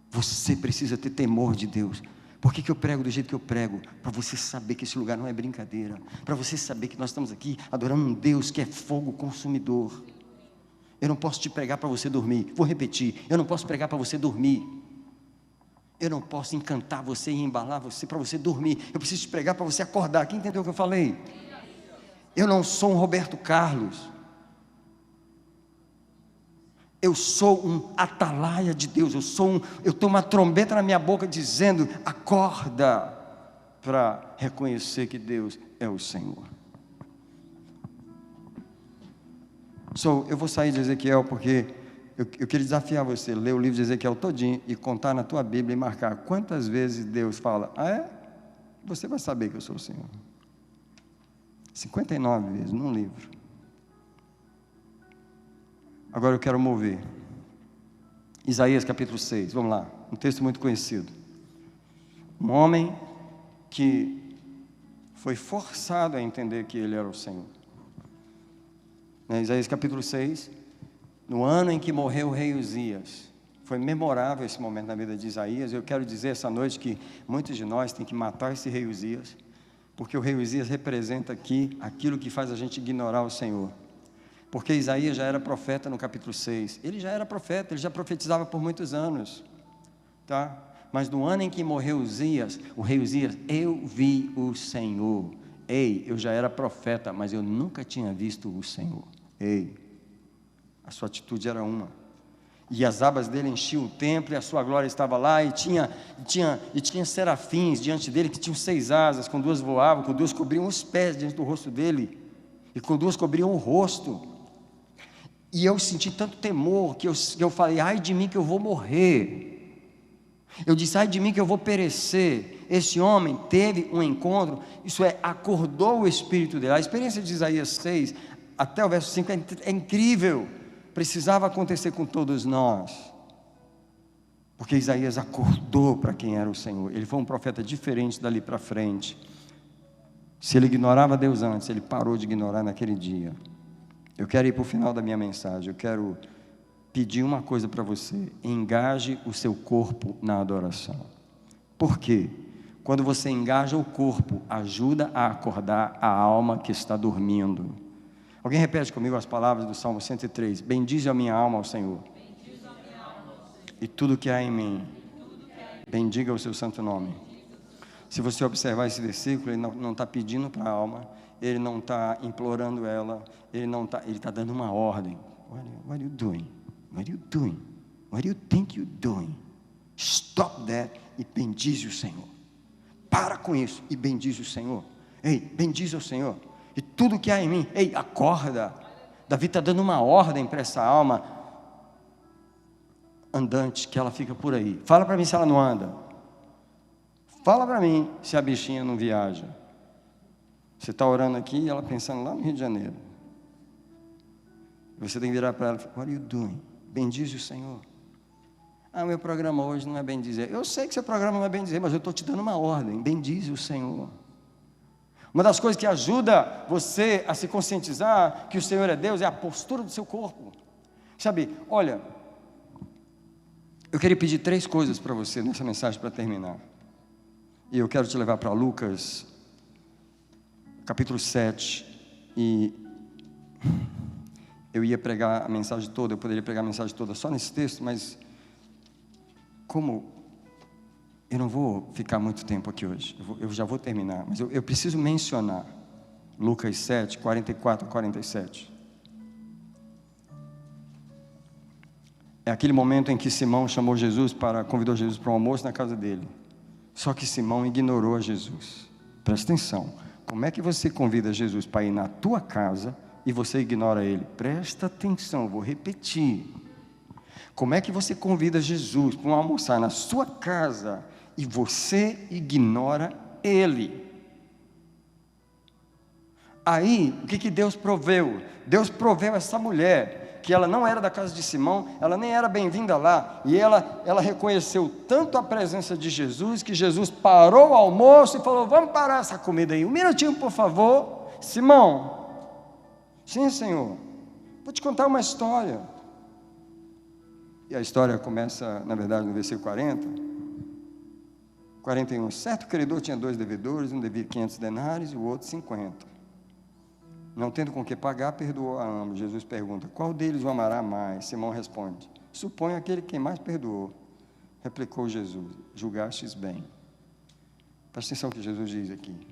Você precisa ter temor de Deus. Por que eu prego do jeito que eu prego? Para você saber que esse lugar não é brincadeira. Para você saber que nós estamos aqui adorando um Deus que é fogo consumidor. Eu não posso te pregar para você dormir. Vou repetir, eu não posso pregar para você dormir. Eu não posso encantar você e embalar você para você dormir. Eu preciso te pregar para você acordar. Quem entendeu o que eu falei? Eu não sou um Roberto Carlos. Eu sou um atalaia de Deus. Eu tenho uma trombeta na minha boca dizendo, acorda, para reconhecer que Deus é o Senhor. Eu vou sair de Ezequiel porque eu queria desafiar você, ler o livro de Ezequiel todinho e contar na tua Bíblia e marcar quantas vezes Deus fala, você vai saber que eu sou o Senhor. 59 vezes num livro. Agora eu quero mover. Isaías capítulo 6, vamos lá, um texto muito conhecido. Um homem que foi forçado a entender que ele era o Senhor. Isaías capítulo 6, no ano em que morreu o rei Uzias. Foi memorável esse momento na vida de Isaías. Eu quero dizer essa noite que muitos de nós têm que matar esse rei Uzias, porque o rei Uzias representa aqui aquilo que faz a gente ignorar o Senhor. Porque Isaías já era profeta no capítulo 6. Ele já era profeta, ele já profetizava por muitos anos. Tá? Mas no ano em que morreu Uzias, o rei Uzias, eu vi o Senhor. Eu já era profeta, mas eu nunca tinha visto o Senhor. A sua atitude era uma. E as abas dele enchiam o templo, e a sua glória estava lá, e tinha serafins diante dele, que tinham 6 asas, com 2 voavam, com 2 cobriam os pés diante do rosto dele, e com 2 cobriam o rosto. E eu senti tanto temor, que eu falei, ai de mim que eu vou morrer. Eu disse, ai de mim que eu vou perecer. Esse homem teve um encontro, isso é, acordou o espírito dele. A experiência de Isaías 6, até o verso 5 é incrível. Precisava acontecer com todos nós, porque Isaías acordou para quem era o Senhor. Ele foi um profeta diferente dali para frente. Se ele ignorava Deus antes, ele parou de ignorar naquele dia. Eu quero ir para o final da minha mensagem. Eu quero pedir uma coisa para você: engaje o seu corpo na adoração. Por quê? Quando você engaja o corpo, ajuda a acordar a alma que está dormindo. Alguém repete comigo as palavras do Salmo 103. Bendize a minha alma ao Senhor, e tudo que há em mim, bendiga o seu santo nome. Se você observar esse versículo, ele não está pedindo para a alma, ele não está implorando ela, ele está dando uma ordem. What are you doing? What are you doing? What do you think you're doing? Stop that e bendize o Senhor. para com isso e bendize o Senhor. Ei, bendize o Senhor. E tudo que há em mim, ei, acorda. Davi está dando uma ordem para essa alma andante, que ela fica por aí. Fala para mim se ela não anda. Fala para mim se a bichinha não viaja. Você está orando aqui e ela pensando lá no Rio de Janeiro. Você tem que virar para ela e falar: what are you doing? Bendize o Senhor. Ah, meu programa hoje não é bem dizer. Eu sei que seu programa não é bem dizer, mas eu estou te dando uma ordem. Bendize o Senhor. Uma das coisas que ajuda você a se conscientizar que o Senhor é Deus é a postura do seu corpo. Sabe, olha, eu queria pedir 3 coisas para você nessa mensagem para terminar. E eu quero te levar para Lucas, capítulo 7. E eu ia pregar a mensagem toda, eu poderia pregar a mensagem toda só nesse texto, mas como eu não vou ficar muito tempo aqui hoje, eu já vou terminar, mas eu preciso mencionar Lucas 7, 44 a 47. É aquele momento em que Simão convidou Jesus para um almoço na casa dele. Só que Simão ignorou Jesus. Presta atenção, como é que você convida Jesus para ir na tua casa e você ignora ele? Presta atenção, vou repetir. Como é que você convida Jesus para almoçar na sua casa e você ignora ele? Aí, o que Deus proveu? Deus proveu essa mulher, que ela não era da casa de Simão, ela nem era bem-vinda lá, e ela reconheceu tanto a presença de Jesus, que Jesus parou o almoço e falou: vamos parar essa comida aí, um minutinho por favor. Simão, sim Senhor, vou te contar uma história. E a história começa, na verdade, no versículo 41. Certo credor tinha 2 devedores, um devia 500 denários e o outro 50. Não tendo com que pagar, perdoou a ambos. Jesus pergunta: qual deles o amará mais? Simão responde: suponho aquele que mais perdoou. Replicou Jesus: julgastes bem. Presta atenção no que Jesus diz aqui.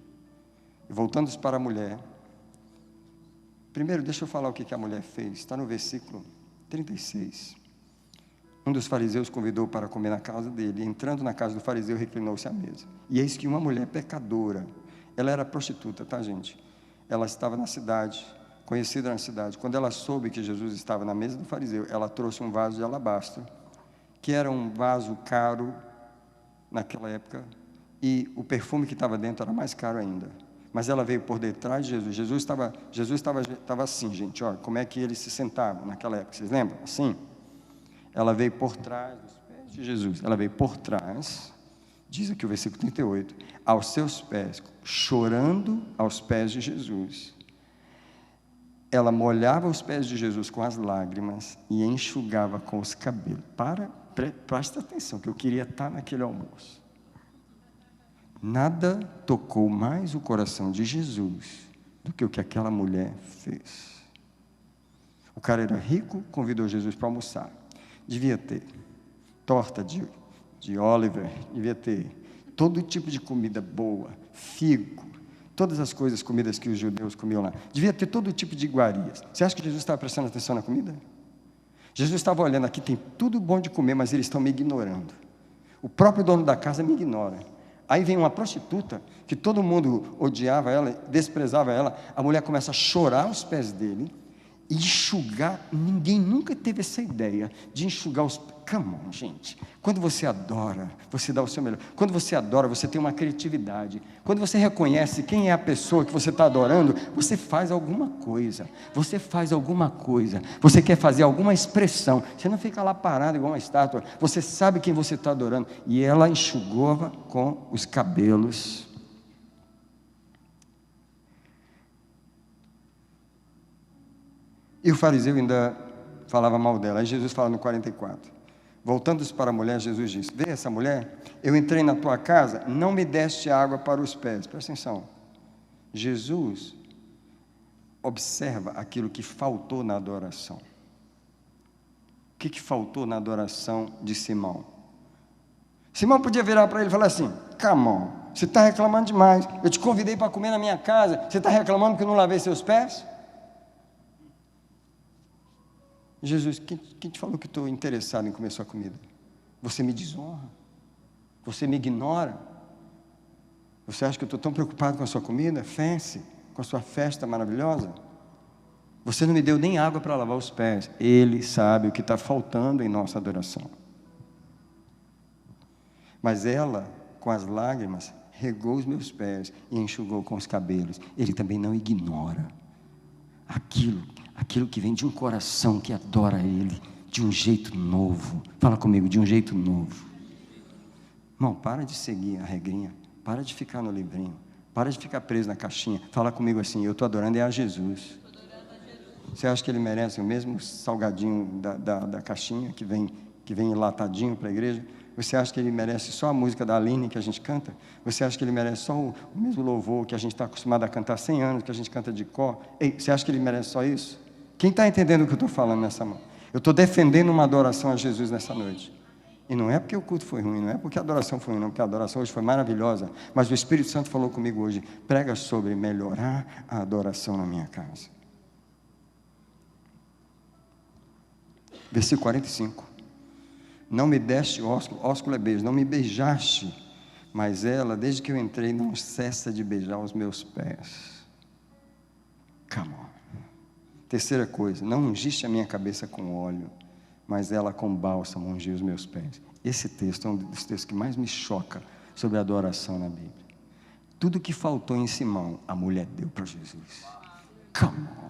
E voltando-se para a mulher, primeiro deixa eu falar o que a mulher fez. Está no versículo 36. Um dos fariseus convidou para comer na casa dele. Entrando na casa do fariseu, reclinou-se à mesa. E eis que uma mulher pecadora, ela era prostituta, tá, gente? Ela estava na cidade, conhecida na cidade. Quando ela soube que Jesus estava na mesa do fariseu, ela trouxe um vaso de alabastro, que era um vaso caro naquela época, e o perfume que estava dentro era mais caro ainda. Mas ela veio por detrás de Jesus. Jesus estava assim, gente, olha, como é que ele se sentava naquela época, vocês lembram? Assim. Ela veio por trás dos pés de Jesus. Ela veio por trás, diz aqui o versículo 38, aos seus pés, chorando aos pés de Jesus. Ela molhava os pés de Jesus com as lágrimas e enxugava com os cabelos. Presta atenção, que eu queria estar naquele almoço. Nada tocou mais o coração de Jesus do que o que aquela mulher fez. O cara era rico, convidou Jesus para almoçar. Devia ter torta de Oliver, devia ter todo tipo de comida boa, figo, todas as comidas que os judeus comiam lá. Devia ter todo tipo de iguarias. Você acha que Jesus estava prestando atenção na comida? Jesus estava olhando: aqui tem tudo bom de comer, mas eles estão me ignorando. O próprio dono da casa me ignora. Aí vem uma prostituta, que todo mundo odiava ela, desprezava ela. A mulher começa a chorar aos pés dele, e enxugar. Ninguém nunca teve essa ideia de enxugar os pés. Come on, gente. Quando você adora, você dá o seu melhor. Quando você adora, você tem uma criatividade. Quando você reconhece quem é a pessoa que você está adorando, você faz alguma coisa. Você faz alguma coisa. Você quer fazer alguma expressão. Você não fica lá parado igual uma estátua. Você sabe quem você está adorando. E ela enxugou com os cabelos. E o fariseu ainda falava mal dela. Aí Jesus fala no 44. Voltando-se para a mulher, Jesus disse: vê essa mulher? Eu entrei na tua casa, não me deste água para os pés. Presta atenção. Jesus observa aquilo que faltou na adoração. O que faltou na adoração de Simão? Simão podia virar para ele e falar assim: come on, você está reclamando demais. Eu te convidei para comer na minha casa. Você está reclamando que eu não lavei seus pés? Jesus, quem te falou que estou interessado em comer sua comida? Você me desonra? Você me ignora? Você acha que eu estou tão preocupado com a sua comida? Fancy, com a sua festa maravilhosa? Você não me deu nem água para lavar os pés. Ele sabe o que está faltando em nossa adoração. Mas ela, com as lágrimas, regou os meus pés e enxugou com os cabelos. Ele também não ignora aquilo que vem de um coração que adora Ele, de um jeito novo. Fala comigo, de um jeito novo. Irmão, para de seguir a regrinha, para de ficar no livrinho, para de ficar preso na caixinha. Fala comigo assim, eu estou adorando a Jesus. Você acha que Ele merece o mesmo salgadinho da caixinha que vem enlatadinho para a igreja? Você acha que Ele merece só a música da Aline que a gente canta? Você acha que Ele merece só o mesmo louvor que a gente está acostumado a cantar há 100 anos, que a gente canta de cor? Ei, você acha que Ele merece só isso? Quem está entendendo o que eu estou falando nessa mão? Eu estou defendendo uma adoração a Jesus nessa noite. E não é porque o culto foi ruim, não é porque a adoração foi ruim, não, porque a adoração hoje foi maravilhosa. Mas o Espírito Santo falou comigo hoje, prega sobre melhorar a adoração na minha casa. Versículo 45. Não me deste ósculo é beijo, não me beijaste, mas ela, desde que eu entrei, não cessa de beijar os meus pés. Come on. Terceira coisa, não ungiste a minha cabeça com óleo, mas ela com bálsamo ungiu os meus pés. Esse texto é um dos textos que mais me choca sobre a adoração na Bíblia. Tudo que faltou em Simão, a mulher deu para Jesus. Come on.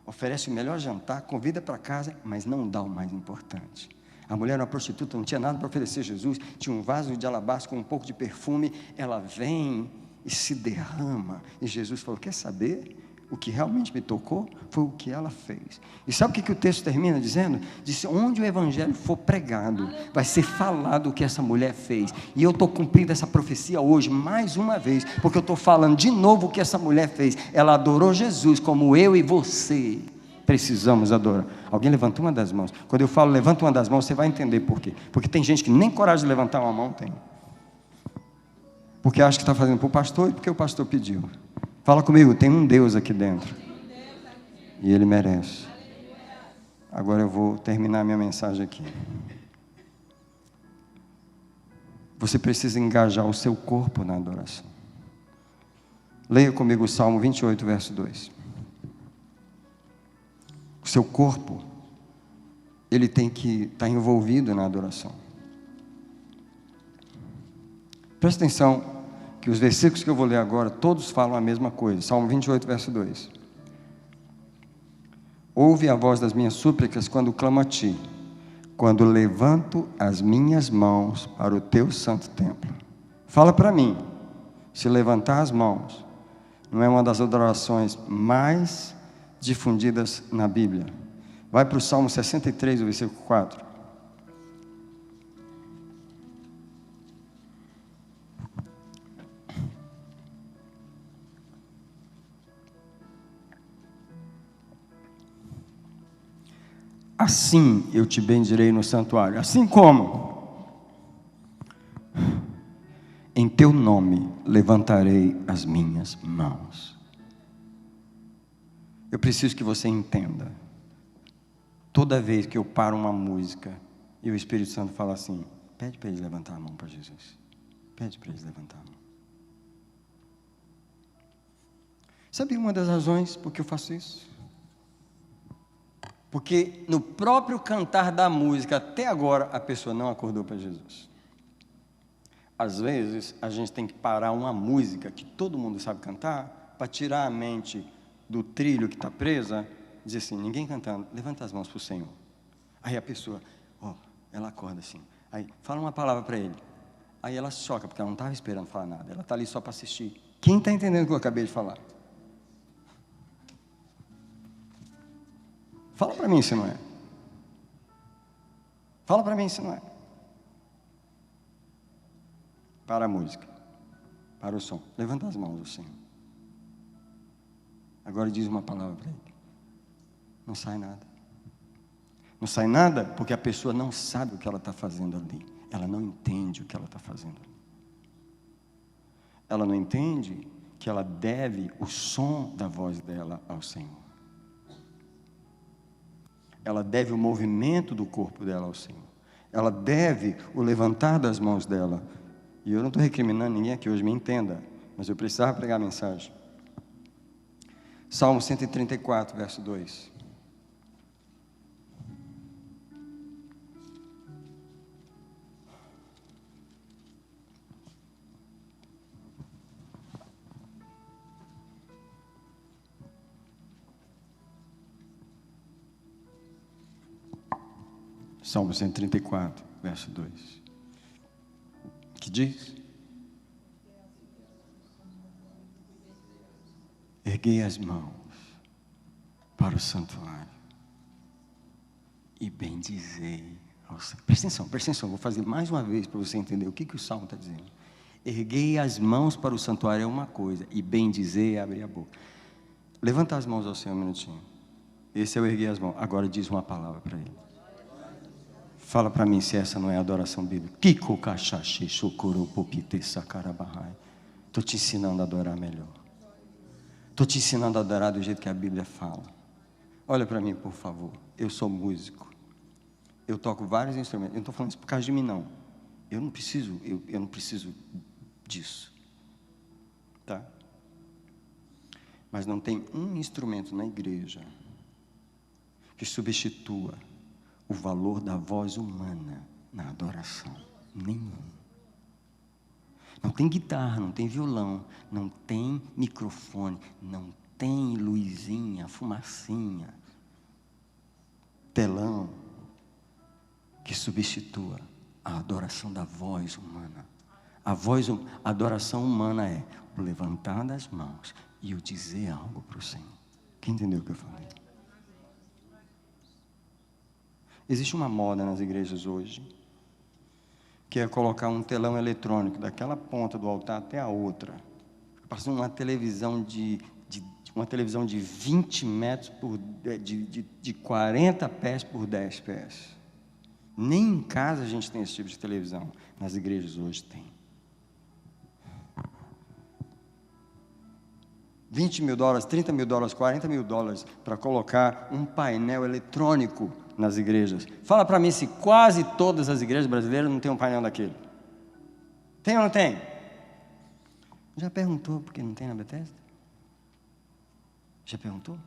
Oferece o melhor jantar, convida para casa, mas não dá o mais importante. A mulher era uma prostituta, não tinha nada para oferecer a Jesus, tinha um vaso de alabastro com um pouco de perfume, ela vem e se derrama, e Jesus falou, quer saber? O que realmente me tocou foi o que ela fez. E sabe o que o texto termina dizendo? Diz, onde o evangelho for pregado, vai ser falado o que essa mulher fez. E eu estou cumprindo essa profecia hoje, mais uma vez, porque eu estou falando de novo o que essa mulher fez. Ela adorou Jesus como eu e você precisamos adorar. Alguém levantou uma das mãos. Quando eu falo levanta uma das mãos, você vai entender por quê. Porque tem gente que nem coragem de levantar uma mão tem. Porque acha que está fazendo para o pastor e porque o pastor pediu. Fala comigo, tem um Deus aqui dentro. E Ele merece. Agora eu vou terminar minha mensagem aqui. Você precisa engajar o seu corpo na adoração. Leia comigo o Salmo 28, verso 2. O seu corpo, ele tem que estar envolvido na adoração. Presta atenção, que os versículos que eu vou ler agora, todos falam a mesma coisa. Salmo 28, verso 2. Ouve a voz das minhas súplicas quando clamo a ti, quando levanto as minhas mãos para o teu santo templo. Fala para mim, se levantar as mãos não é uma das adorações mais difundidas na Bíblia? Vai para o Salmo 63, o versículo 4. Assim eu te bendirei no santuário, assim como em teu nome levantarei as minhas mãos. Eu preciso que você entenda, toda vez que eu paro uma música e o Espírito Santo fala assim, pede para eles levantar a mão para Jesus, pede para eles levantar a mão. Sabe uma das razões por que eu faço isso? Porque no próprio cantar da música, até agora, a pessoa não acordou para Jesus. Às vezes, a gente tem que parar uma música que todo mundo sabe cantar, para tirar a mente do trilho que está presa, dizer assim, ninguém cantando, levanta as mãos para o Senhor. Aí a pessoa, ela acorda assim, aí fala uma palavra para ele, aí ela se choca, porque ela não estava esperando falar nada, ela está ali só para assistir. Quem está entendendo o que eu acabei de falar? Fala para mim se não é. Fala para mim se não é. Para a música. Para o som. Levanta as mãos, assim. Agora diz uma palavra para ele. Não sai nada. Não sai nada porque a pessoa não sabe o que ela está fazendo ali. Ela não entende o que ela está fazendo ali. Ela não entende que ela deve o som da voz dela ao Senhor. Ela deve o movimento do corpo dela ao Senhor. Ela deve o levantar das mãos dela. E eu não estou recriminando ninguém aqui hoje, me entenda, mas eu precisava pregar a mensagem. Salmo 134, verso 2. Salmo 134, verso 2. Que diz? Erguei as mãos para o santuário e bendizei ao Senhor. Presta atenção, vou fazer mais uma vez para você entender o que o Salmo está dizendo. Erguei as mãos para o santuário é uma coisa, e bendizei é abrir a boca. Levanta as mãos ao Senhor um minutinho. Esse é o erguei as mãos. Agora diz uma palavra para ele. Fala para mim se essa não é adoração bíblica. Estou te ensinando a adorar melhor. Estou te ensinando a adorar do jeito que a Bíblia fala. Olha para mim, por favor. Eu sou músico. Eu toco vários instrumentos. Eu não estou falando isso por causa de mim, não. Eu não preciso disso. Tá? Mas não tem um instrumento na igreja que substitua o valor da voz humana na adoração. Nenhum. Não tem guitarra, não tem violão, não tem microfone, não tem luzinha, fumacinha, telão, que substitua a adoração da voz humana. A adoração humana é o levantar das mãos e o dizer algo para o Senhor. Quem entendeu o que eu falei? Existe uma moda nas igrejas hoje, que é colocar um telão eletrônico daquela ponta do altar até a outra. Passando uma televisão de 20 metros de 40 pés por 10 pés. Nem em casa a gente tem esse tipo de televisão. Nas igrejas hoje tem. $20 mil, $30 mil, $40 mil para colocar um painel eletrônico nas igrejas. Fala para mim se quase todas as igrejas brasileiras não tem um painel daquele. Tem ou não tem? Já perguntou por que não tem na Bethesda? Já perguntou?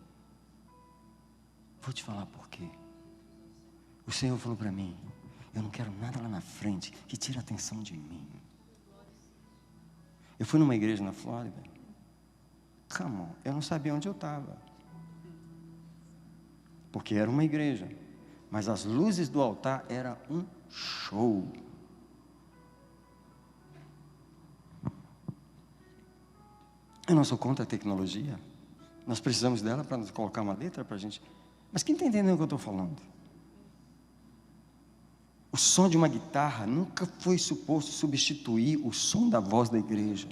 Vou te falar por quê. O Senhor falou para mim, eu não quero nada lá na frente que tire a atenção de mim. Eu fui numa igreja na Flórida. Come on, eu não sabia onde eu estava. Porque era uma igreja. Mas as luzes do altar eram um show. Eu não sou contra a tecnologia. Nós precisamos dela para nos colocar uma letra para a gente. Mas quem está entendendo o que eu estou falando? O som de uma guitarra nunca foi suposto substituir o som da voz da igreja.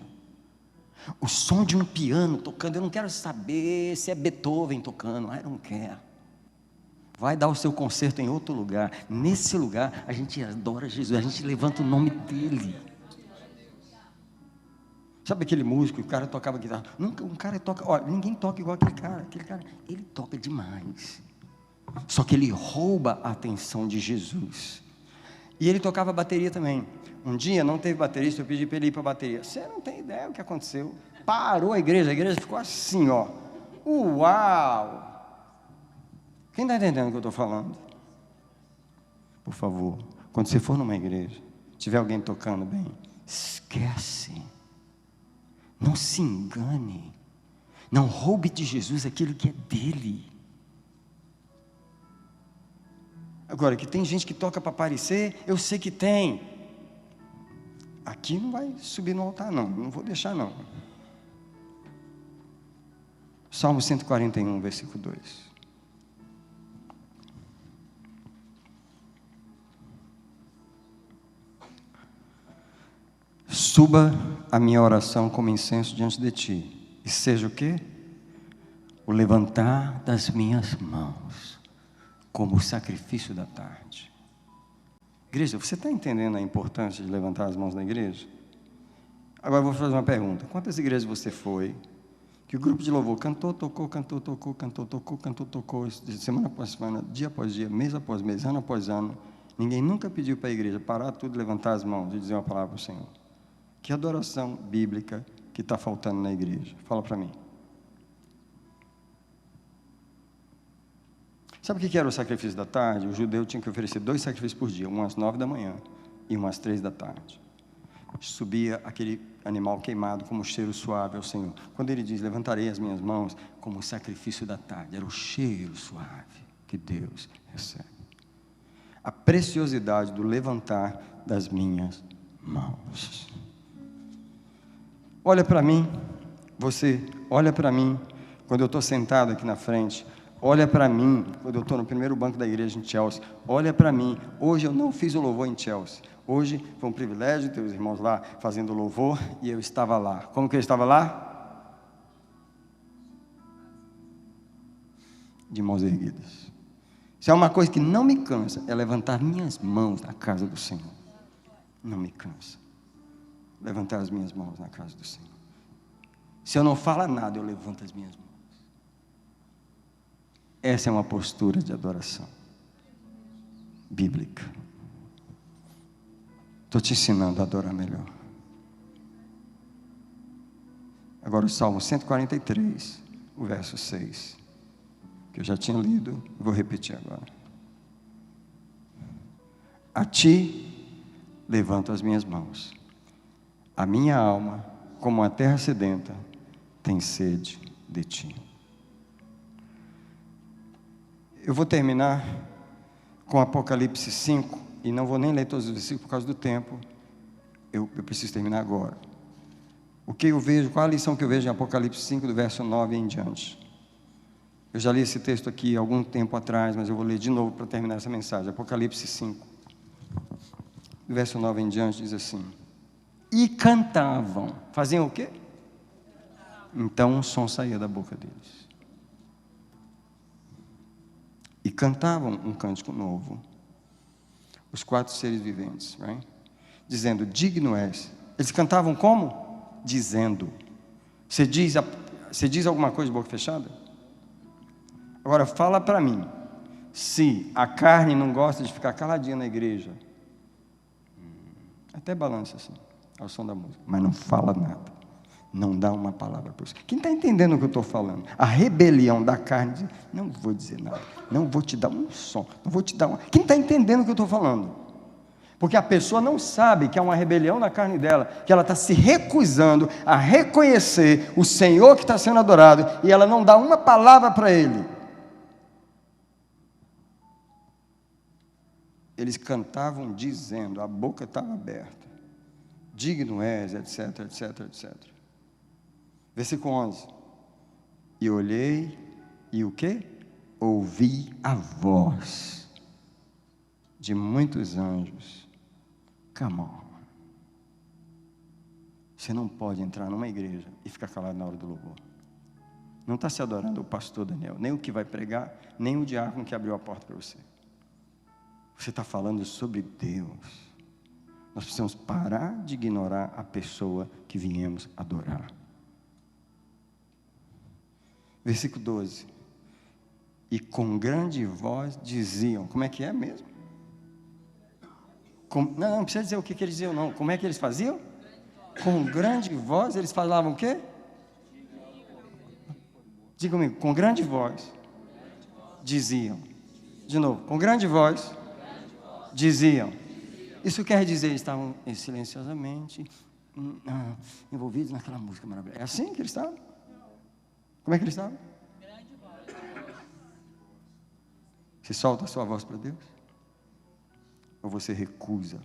O som de um piano tocando, eu não quero saber se é Beethoven tocando, I don't care. Vai dar o seu concerto em outro lugar. Nesse lugar, a gente adora Jesus, a gente levanta o nome dele. Sabe aquele músico, o cara tocava guitarra? Nunca, um cara toca, olha, ninguém toca igual aquele cara, ele toca demais. Só que ele rouba a atenção de Jesus. E ele tocava bateria também. Um dia não teve baterista, eu pedi para ele ir para a bateria. Você não tem ideia o que aconteceu. Parou a igreja ficou assim, ó. Uau! Quem está entendendo o que eu estou falando? Por favor, quando você for numa igreja, tiver alguém tocando bem, esquece. Não se engane. Não roube de Jesus aquilo que é dele. Agora, que tem gente que toca para aparecer, eu sei que tem. Aqui não vai subir no altar, não vou deixar, não. Salmo 141, versículo 2. Suba a minha oração como incenso diante de ti, e seja o quê? O levantar das minhas mãos, como o sacrifício da tarde. Igreja, você está entendendo a importância de levantar as mãos na igreja? Agora eu vou fazer uma pergunta. Quantas igrejas você foi, que o grupo de louvor cantou, tocou, semana após semana, dia após dia, mês após mês, ano após ano, ninguém nunca pediu para a igreja parar tudo, levantar as mãos e dizer uma palavra para o Senhor? Que adoração bíblica que está faltando na igreja? Fala para mim. Sabe o que era o sacrifício da tarde? O judeu tinha que oferecer 2 sacrifícios por dia, um às 9 da manhã e um às 3 da tarde. Subia aquele animal queimado como cheiro suave ao Senhor. Quando ele diz, levantarei as minhas mãos como o sacrifício da tarde, era o cheiro suave que Deus recebe. A preciosidade do levantar das minhas mãos. Olha para mim, você, olha para mim, quando eu estou sentado aqui na frente, olha para mim, quando eu estou no primeiro banco da igreja em Chelsea, olha para mim. Hoje eu não fiz o louvor em Chelsea. Hoje foi um privilégio ter os irmãos lá fazendo louvor e eu estava lá. Como que eu estava lá? De mãos erguidas. Se é uma coisa que não me cansa, é levantar minhas mãos na casa do Senhor. Não me cansa. Levantar as minhas mãos na casa do Senhor. Se eu não falo nada, eu levanto as minhas mãos. Essa é uma postura de adoração bíblica. Estou te ensinando a adorar melhor. Agora o Salmo 143, o verso 6, que eu já tinha lido, vou repetir agora. A ti levanto as minhas mãos. A minha alma, como a terra sedenta, tem sede de ti. Eu vou terminar com Apocalipse 5, e não vou nem ler todos os versículos por causa do tempo. Eu preciso terminar agora. O que eu vejo, qual a lição que eu vejo em Apocalipse 5, do verso 9 em diante? Eu já li esse texto aqui há algum tempo atrás, mas eu vou ler de novo para terminar essa mensagem. Apocalipse 5, do verso 9 em diante, diz assim: e cantavam. Faziam o quê? Então um som saía da boca deles. E cantavam um cântico novo. Os 4 seres viventes, right? Dizendo, digno és. Eles cantavam como? Dizendo. Você diz alguma coisa de boca fechada? Agora fala para mim. Se a carne não gosta de ficar caladinha na igreja, até balança assim, ao som da música, mas não fala nada. Não dá uma palavra para você. Quem está entendendo o que eu estou falando? A rebelião da carne diz, não vou dizer nada, não vou te dar um som, não vou te dar uma... Quem está entendendo o que eu estou falando? Porque a pessoa não sabe que é uma rebelião na carne dela, que ela está se recusando a reconhecer o Senhor que está sendo adorado, e ela não dá uma palavra para Ele. Eles cantavam dizendo, a boca estava aberta, digno és, etc, etc, etc. Versículo 11. E olhei, e o quê? Ouvi a voz de muitos anjos. Come on. Você não pode entrar numa igreja e ficar calado na hora do louvor. Não está se adorando o pastor Daniel, nem o que vai pregar, nem o diácono que abriu a porta para você. Você está falando sobre Deus. Nós precisamos parar de ignorar a pessoa que viemos adorar. Versículo 12. E com grande voz diziam, como é que é mesmo? Não precisa dizer o que eles diziam, não. Como é que eles faziam? Com grande voz, eles falavam o quê? Diga comigo, com grande voz. Diziam. De novo, com grande voz. Diziam. Isso quer dizer, eles estavam silenciosamente envolvidos naquela música maravilhosa. É assim que eles estavam? Como é que eles estavam? Você solta a sua voz para Deus? Ou você recusa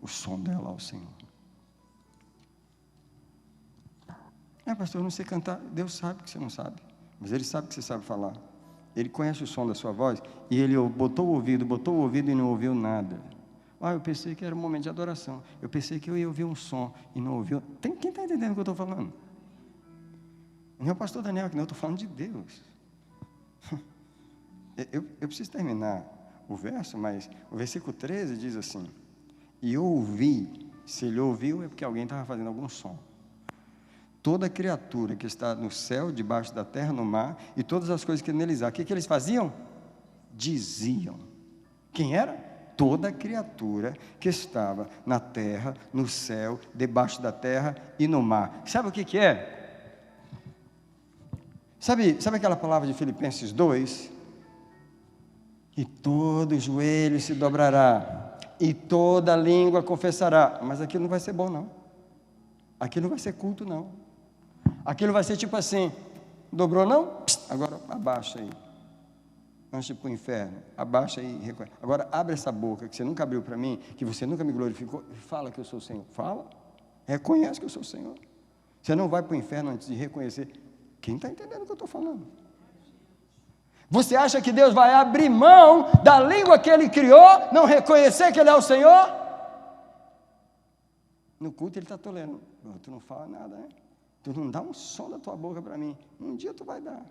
o som dela ao Senhor? Pastor, eu não sei cantar. Deus sabe que você não sabe, mas Ele sabe que você sabe falar. Ele conhece o som da sua voz, e Ele botou o ouvido e não ouviu nada. Eu pensei que era um momento de adoração. Eu pensei que eu ia ouvir um som e não ouviu. Quem está entendendo o que eu estou falando? Não é o pastor Daniel, que não, eu estou falando de Deus. Eu preciso terminar o verso, mas o versículo 13 diz assim: e ouvi. Se ele ouviu, é porque alguém estava fazendo algum som. Toda criatura que está no céu, debaixo da terra, no mar, e todas as coisas que neles há, o que eles faziam? Diziam. Quem era? toda criatura que estava na terra, no céu, debaixo da terra e no mar. Sabe o que é? Sabe aquela palavra de Filipenses 2? E todo joelho se dobrará, e toda língua confessará. Mas aquilo não vai ser bom, não. Aquilo não vai ser culto, não. Aquilo vai ser tipo assim: dobrou, não? Agora abaixa aí. Antes de ir para o inferno, abaixa aí. Agora abre essa boca que você nunca abriu para mim, que você nunca me glorificou, e fala que eu sou o Senhor. Fala, reconhece que eu sou o Senhor. Você não vai para o inferno antes de reconhecer. Quem está entendendo o que eu estou falando? Você acha que Deus vai abrir mão da língua que Ele criou, não reconhecer que Ele é o Senhor? No culto Ele está tolerando. Tu não fala nada, né? Tu não dá um som da tua boca para mim. Um dia tu vai dar.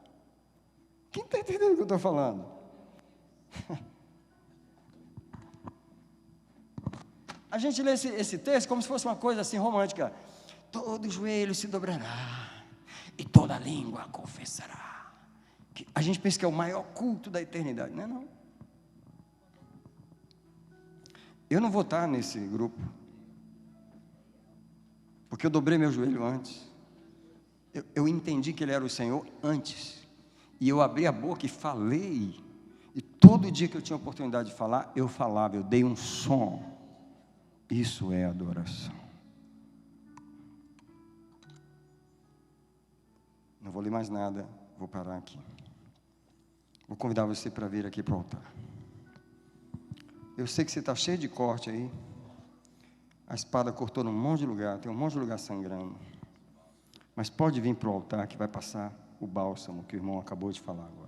Quem está entendendo o que eu estou falando? A gente lê esse texto como se fosse uma coisa assim romântica. Todo joelho se dobrará e toda língua confessará. A gente pensa que é o maior culto da eternidade. Não é não. Eu não vou estar nesse grupo, porque eu dobrei meu joelho antes. Eu entendi que Ele era o Senhor antes, e eu abri a boca e falei, e todo dia que eu tinha oportunidade de falar, eu falava, eu dei um som. Isso é adoração. Não vou ler mais nada, vou parar aqui. Vou convidar você para vir aqui para o altar. Eu sei que você está cheio de corte aí. A espada cortou num monte de lugar, tem um monte de lugar sangrando. Mas pode vir para o altar que vai passar o bálsamo que o irmão acabou de falar agora.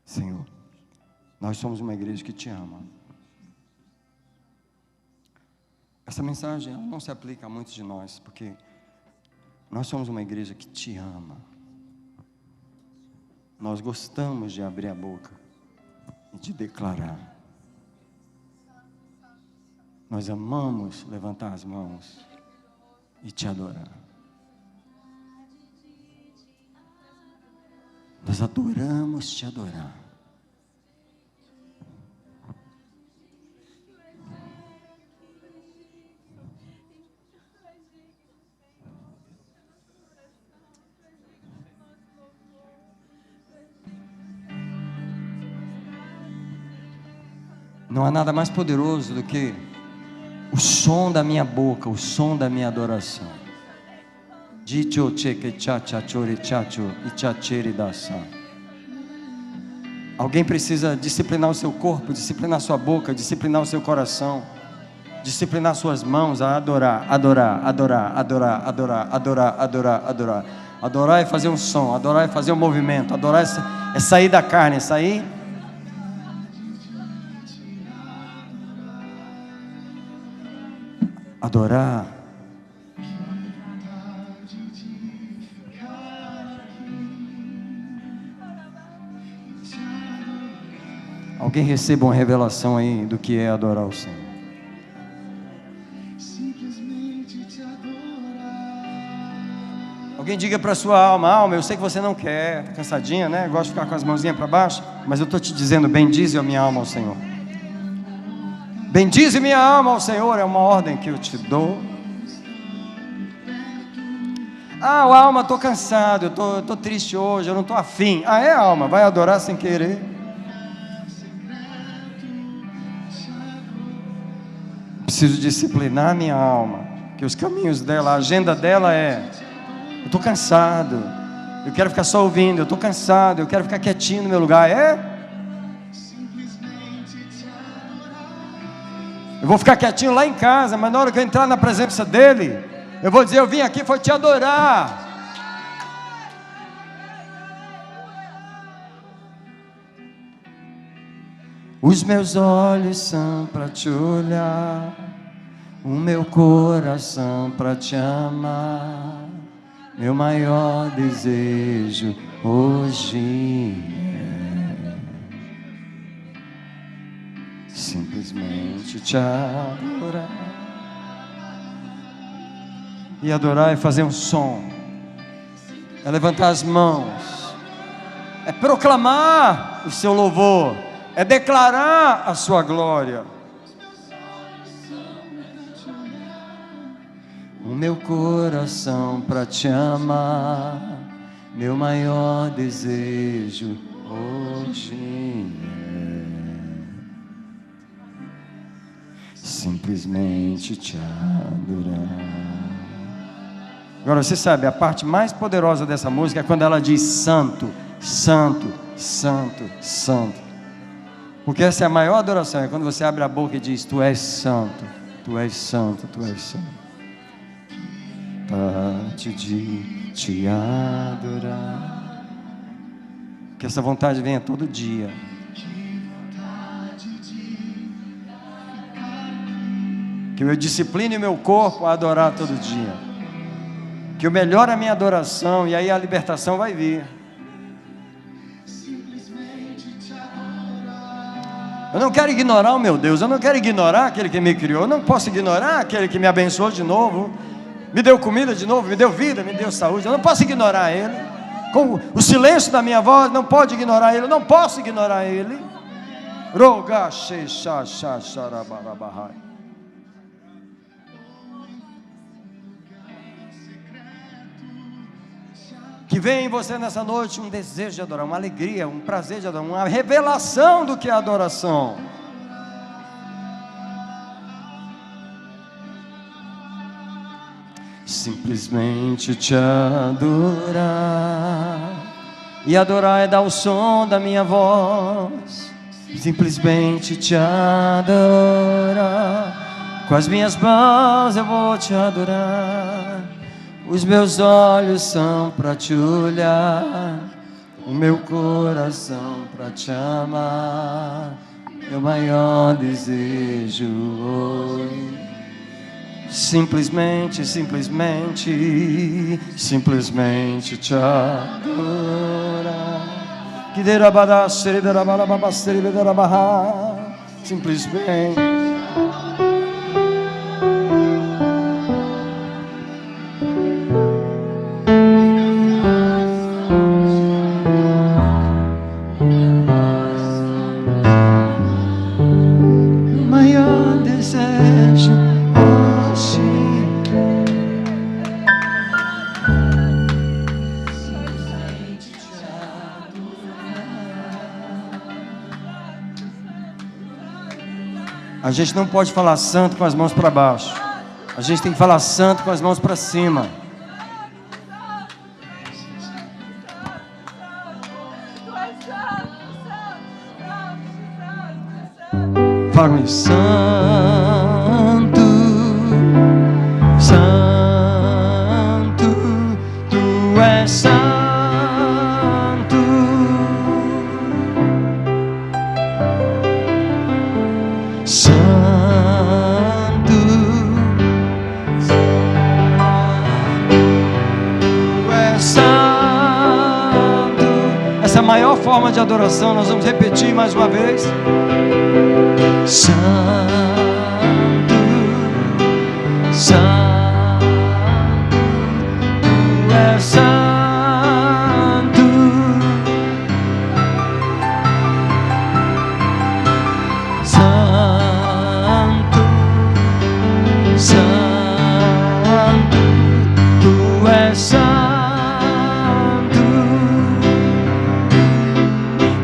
Senhor, nós somos uma igreja que te ama. Essa mensagem não se aplica a muitos de nós, porque nós somos uma igreja que te ama. Nós gostamos de abrir a boca e de declarar. Nós amamos levantar as mãos e te adorar. Nós adoramos te adorar. Não há nada mais poderoso do que o som da minha boca, o som da minha adoração. Alguém precisa disciplinar o seu corpo, disciplinar sua boca, disciplinar o seu coração, disciplinar suas mãos a adorar, adorar, adorar, adorar, adorar, adorar, adorar, adorar. Adorar é fazer um som, adorar é fazer um movimento, adorar é sair da carne, é sair. Adorar. Alguém receba uma revelação aí do que é adorar o Senhor. Alguém diga para a sua alma, eu sei que você não quer, está cansadinha, né? Gosta de ficar com as mãozinhas para baixo, mas eu estou te dizendo, bendize a minha alma ao Senhor. Bendize minha alma ao Senhor, é uma ordem que eu te dou. Alma, estou cansado, eu estou triste hoje, eu não estou afim. Alma, vai adorar sem querer. Preciso disciplinar minha alma, que os caminhos dela, a agenda dela é: eu estou cansado, eu quero ficar só ouvindo, eu estou cansado, eu quero ficar quietinho no meu lugar. Eu vou ficar quietinho lá em casa, mas na hora que eu entrar na presença dele, eu vou dizer, eu vim aqui foi te adorar. Os meus olhos são para te olhar, o meu coração para te amar. Meu maior desejo hoje simplesmente te adorar. E adorar é fazer um som, é levantar as mãos, é proclamar o seu louvor, é declarar a sua glória. O meu coração para te amar, meu maior desejo hoje é simplesmente te adorar. Agora você sabe, a parte mais poderosa dessa música é quando ela diz santo, santo, santo, santo. Porque essa é a maior adoração, é quando você abre a boca e diz: tu és santo, tu és santo, tu és santo. Parte de te adorar. Que essa vontade venha todo dia. Que eu discipline meu corpo a adorar todo dia. Que eu melhore a minha adoração e aí a libertação vai vir. Eu não quero ignorar o meu Deus, eu não quero ignorar aquele que me criou, eu não posso ignorar aquele que me abençoou de novo, me deu comida de novo, me deu vida, me deu saúde. Eu não posso ignorar Ele. Com o silêncio da minha voz, não pode ignorar Ele. Eu não posso ignorar Ele. Que venha em você nessa noite um desejo de adorar, uma alegria, um prazer de adorar, uma revelação do que é adoração. Simplesmente te adorar. E adorar é dar o som da minha voz. Simplesmente te adorar. Com as minhas mãos eu vou te adorar. Os meus olhos são para te olhar. O meu coração para te amar. Meu maior desejo hoje. Simplesmente, simplesmente, simplesmente te adorar. Simplesmente. Maior desejo. A gente não pode falar santo com as mãos para baixo. A gente tem que falar santo com as mãos para cima. Fala comigo. Santo, santo, tu és santo. Maior forma de adoração, nós vamos repetir mais uma vez. Santo, santo, tu és santo. Santo, santo, tu és santo.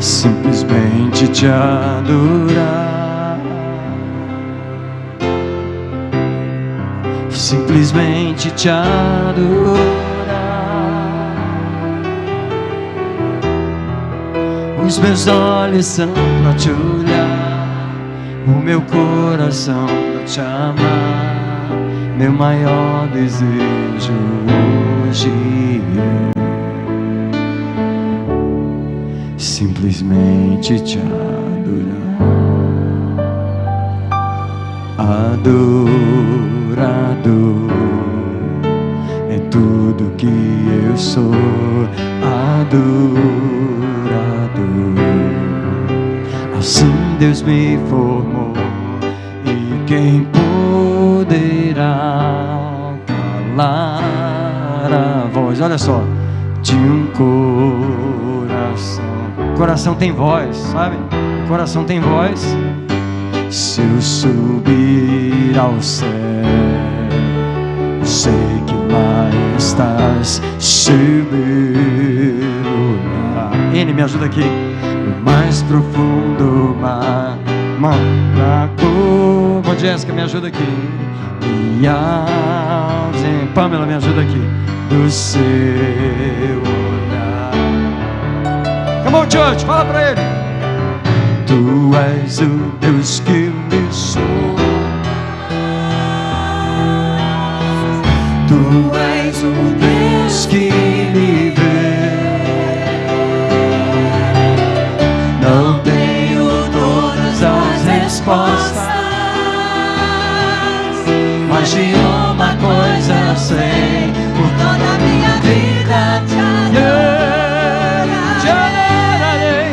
Simplesmente te adorar. Simplesmente te adorar. Os meus olhos são para te olhar. O meu coração para te amar. Meu maior desejo hoje é simplesmente te adorar. Adorador é tudo que eu sou. Adorador, assim Deus me formou. quem poderá calar a voz, olha só, de um coração. Coração tem voz, sabe? Coração tem voz. Se eu subir ao céu, sei que lá estás, se mergulhar. Ele me ajuda aqui. No mais profundo mar, Bom, Jéssica, me ajuda aqui. E Pamela, me ajuda aqui. Do seu olhar. Come on, church, fala pra ele. Tu és o Deus que me sonda. Tu és o Deus que me vê. Não tenho todas as respostas, mas de uma coisa sei: por toda a minha vida te adorarei.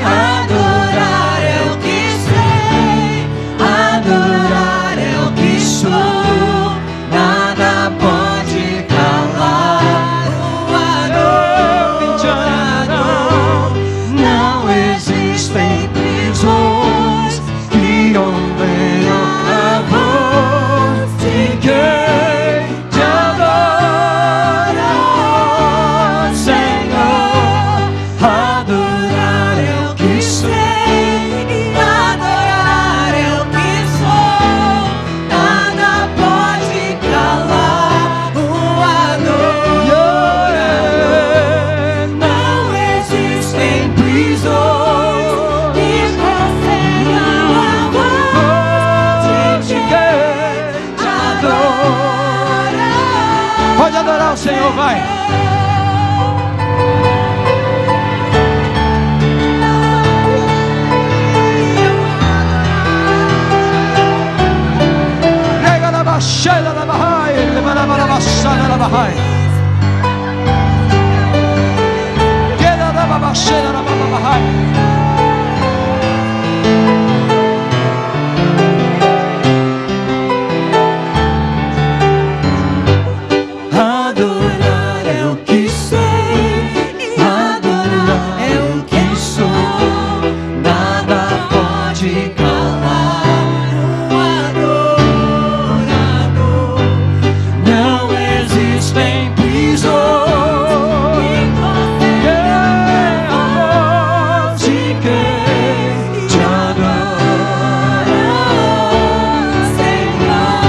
Adorar é o que sei, adorar é o que sou. Nada pode calar o adorador. Não existem prisões que condenham a voz de quem te adora, Senhor. Adorar é o que sei, adorar é o que sou. Nada pode calar o adorador. Não existem prisões que condenham a voz de quem te adora. Pode adorar o Senhor, vai. Rega da baixada da Bahai, levanta da baixada da Bahai. Queda da baixada da Bahai. Adorar é o que sei, adorar é o que sou. Nada pode calar o adorador. Não existem prisões que condenham a voz de quem te adora, Senhor.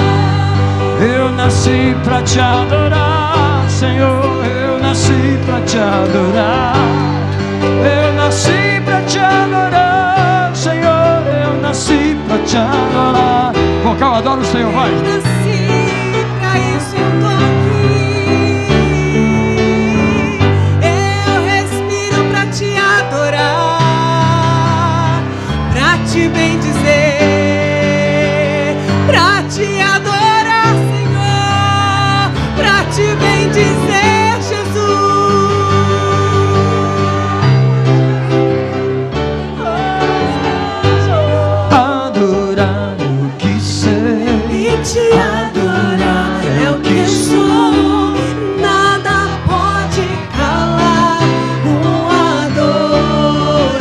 Eu nasci pra te adorar, Senhor. Eu nasci pra te adorar. Eu nasci pra te adorar, Senhor. Eu nasci pra te adorar. Vocal, adoro o Senhor, vai. Nasci pra isso, eu tô aqui. Eu respiro pra te adorar, pra te bendizer, pra te adorar, Senhor, pra te bendizer, Jesus. Adorar é o que sei, E te adorar é o que sou. Nada pode calar o adorador.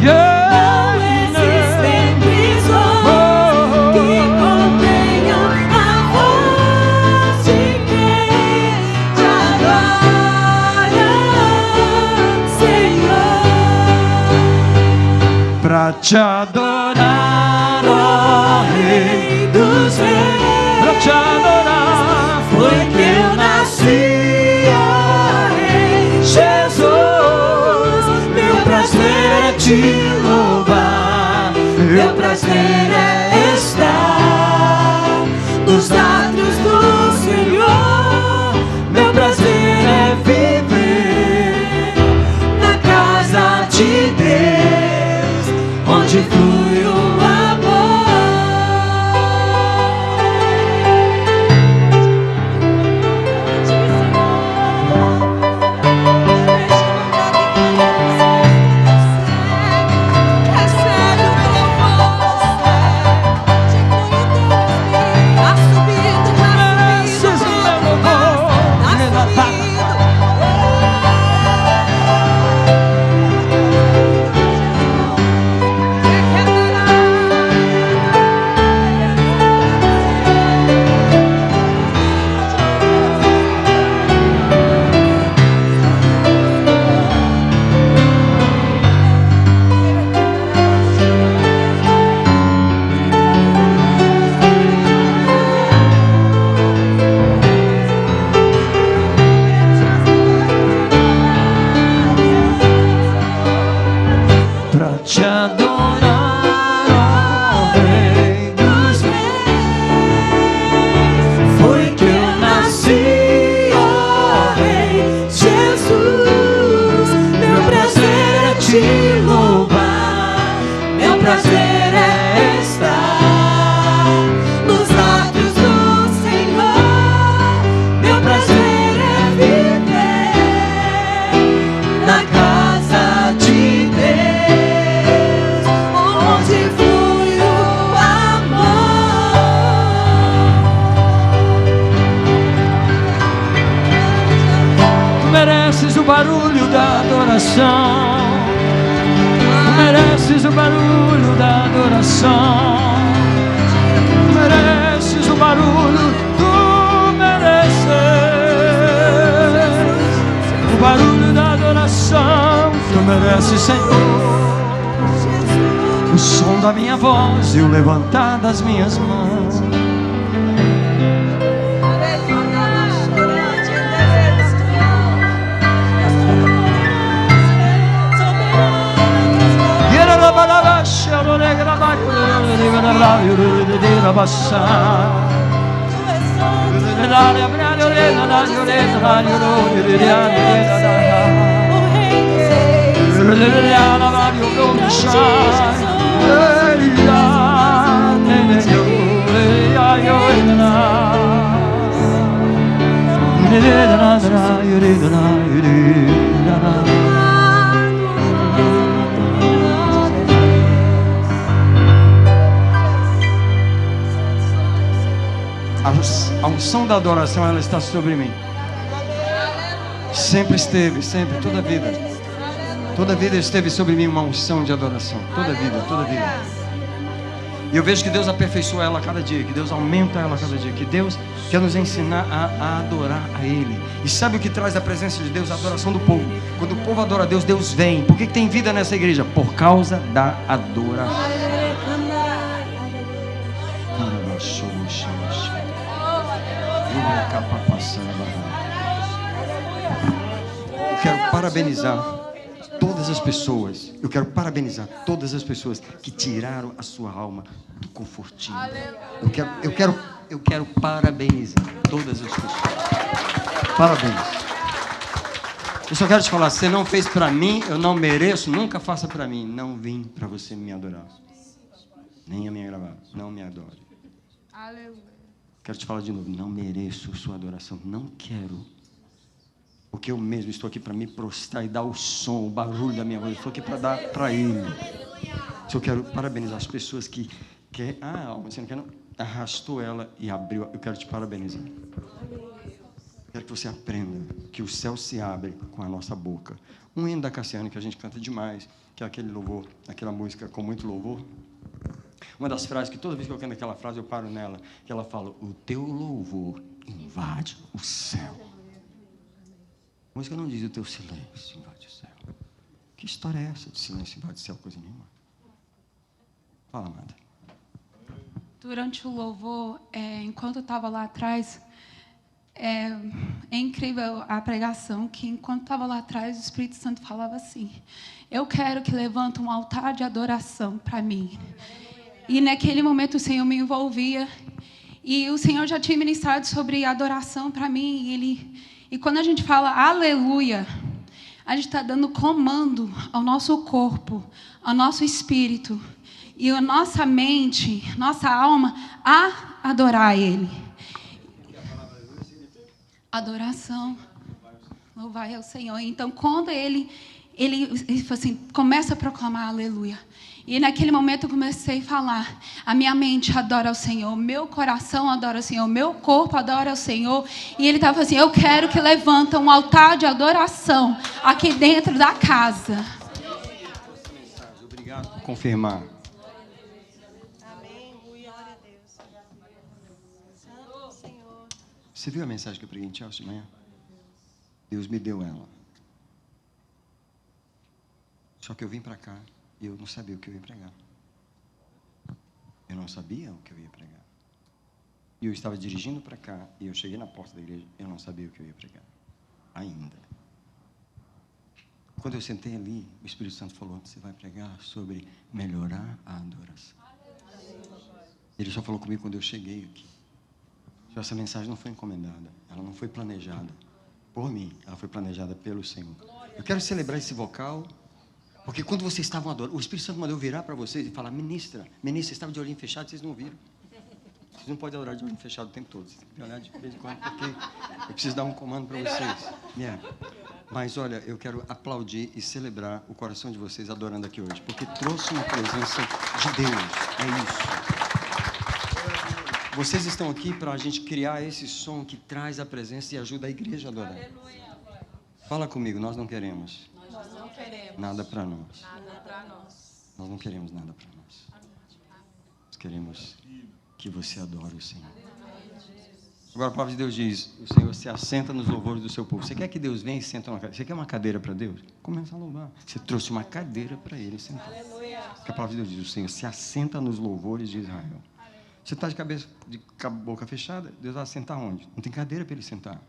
Não existem prisões que contenham a voz de quem te adora, Senhor. pra te adorar, ó Rei dos Reis. Pra te adorar Foi que eu nasci, ó Rei Jesus. Meu prazer é te louvar, meu prazer é estar nos átrios do Senhor. Meu prazer é viver na casa de Deus, onde flui o amor. barulho da adoração. Tu mereces o barulho da adoração. Tu mereces o barulho, tu mereces o barulho da adoração. Tu mereces, Senhor, o som da minha voz e o levantar das minhas mãos. A unção da adoração, ela está sobre mim. Sempre esteve, sempre, toda a vida. Toda a vida esteve sobre mim uma unção de adoração. Toda a vida, toda a vida. E eu vejo que Deus aperfeiçoa ela a cada dia, que Deus aumenta ela a cada dia, que Deus quer nos ensinar a adorar a Ele. E sabe o que traz a presença de Deus? A adoração do povo. Quando o povo adora a Deus, Deus vem. Por que tem vida nessa igreja? Por causa da adoração. Eu quero parabenizar todas as pessoas. Eu quero parabenizar todas as pessoas que tiraram a sua alma do confortinho. Eu quero parabenizar todas as pessoas. Parabéns. Eu só quero te falar, você não fez para mim, eu não mereço, nunca faça para mim. Não vim para você me adorar. Nem a minha gravata, não me adore. Aleluia. Quero te falar de novo, não mereço sua adoração, não quero. Porque eu mesmo estou aqui para me prostrar e dar o som, o barulho da minha voz. Eu estou aqui para dar para Ele. Eu quero parabenizar as pessoas que você não quer, não? Arrastou ela e abriu. Eu quero te parabenizar. Quero que você aprenda que o céu se abre com a nossa boca. Um hino da Cassiane que a gente canta demais, que é aquele louvor, aquela música com muito louvor. Uma das frases que toda vez que eu canto aquela frase eu paro nela, que ela fala: o teu louvor invade o céu. A música não diz o teu silêncio invade o céu. Que história é essa de silêncio invade o céu? Coisa nenhuma. Fala, amada. Durante o louvor, enquanto eu estava lá atrás, é incrível a pregação, que enquanto estava lá atrás, o Espírito Santo falava assim: eu quero que levante um altar de adoração para mim. E naquele momento o Senhor me envolvia, e o Senhor já tinha ministrado sobre adoração para mim, e quando a gente fala aleluia, a gente está dando comando ao nosso corpo, ao nosso espírito e a nossa mente, nossa alma a adorar a Ele. Adoração, louvai ao Senhor. Então, quando ele falou assim, começa a proclamar aleluia. E naquele momento eu comecei a falar, a minha mente adora ao Senhor, meu coração adora ao Senhor, meu corpo adora ao Senhor. E ele estava assim, eu quero que levanta um altar de adoração aqui dentro da casa. Obrigado por confirmar. Amém. Glória a Deus. Santo Senhor. Você viu a mensagem que eu preguei em Chelsea de manhã? Deus me deu ela. Só que eu vim para cá e eu não sabia o que eu ia pregar. Eu não sabia o que eu ia pregar. E eu estava dirigindo para cá e eu cheguei na porta da igreja, eu não sabia o que eu ia pregar. Ainda. Quando eu sentei ali, o Espírito Santo falou, você vai pregar sobre melhorar a adoração. Ele só falou comigo quando eu cheguei aqui. Essa mensagem não foi encomendada, ela não foi planejada por mim, ela foi planejada pelo Senhor. Eu quero celebrar esse vocal, porque quando vocês estavam adorando, o Espírito Santo mandou virar para vocês e falar, ministra, vocês estavam de olhinho fechado, vocês não viram. Vocês não podem adorar de olhinho fechado o tempo todo, vocês têm que olhar de vez em quando, porque eu preciso dar um comando para vocês. Mas olha, eu quero aplaudir e celebrar o coração de vocês adorando aqui hoje, porque trouxe uma presença de Deus, é isso. Vocês estão aqui para a gente criar esse som que traz a presença e ajuda a igreja a adorar. Fala comigo, nós não queremos Nós não queremos nada para nós. nada para nós. Nós não queremos nada para nós. Nós queremos que você adore o Senhor. Agora a palavra de Deus diz, o Senhor se assenta nos louvores do seu povo. Você quer que Deus venha e senta numa cadeira? Você quer uma cadeira para Deus? Começa a louvar. Você trouxe uma cadeira para Ele sentar. Porque a palavra de Deus diz, o Senhor se assenta nos louvores de Israel. Você está de boca fechada, Deus vai sentar onde? Não tem cadeira para Ele sentar.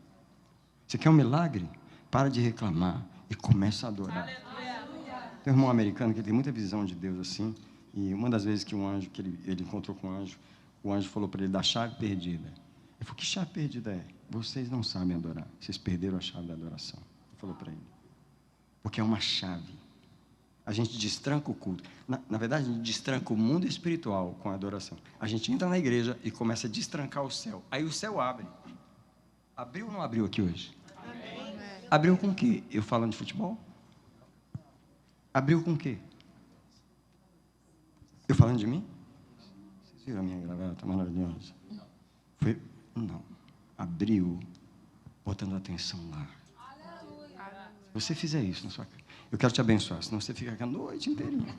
Você quer um milagre? Para de reclamar e começa a adorar. Tem um irmão americano que tem muita visão de Deus assim, e uma das vezes que um anjo, que ele encontrou com um anjo, o anjo falou para ele da chave perdida. Ele falou, que chave perdida é? Vocês não sabem adorar, vocês perderam a chave da adoração. Ele falou para ele, porque é uma chave. A gente destranca o culto. Na verdade, a gente destranca o mundo espiritual com a adoração. A gente entra na igreja e começa a destrancar o céu. Aí o céu abre. Abriu ou não abriu aqui hoje? Amém. Abriu com o quê? Eu falando de futebol? Abriu com o quê? Eu falando de mim? Vocês viram a minha gravata maravilhosa? Foi? Não. Abriu botando atenção lá. Se você fizer isso na sua casa, eu quero te abençoar, senão você fica aqui a noite inteirinha.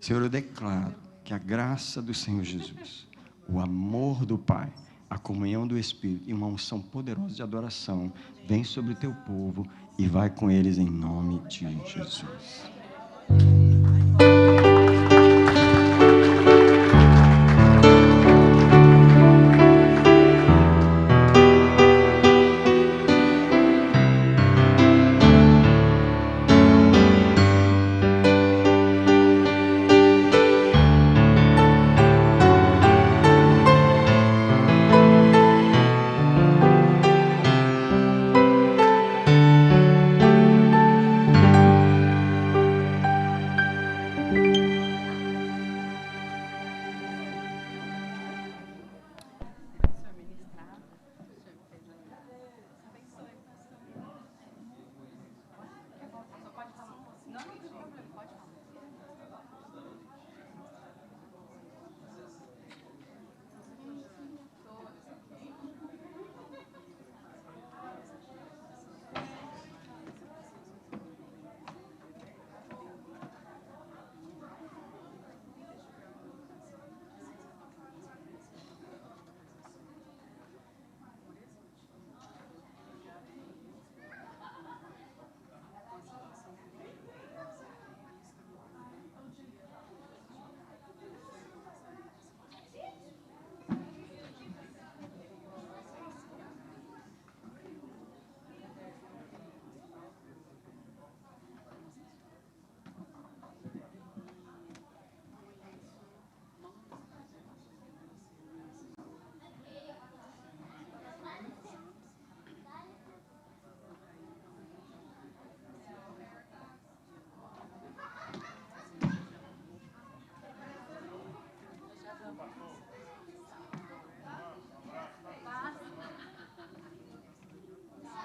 Senhor, eu declaro que a graça do Senhor Jesus, o amor do Pai, a comunhão do Espírito e uma unção poderosa de adoração vem sobre o teu povo e vai com eles em nome de Jesus.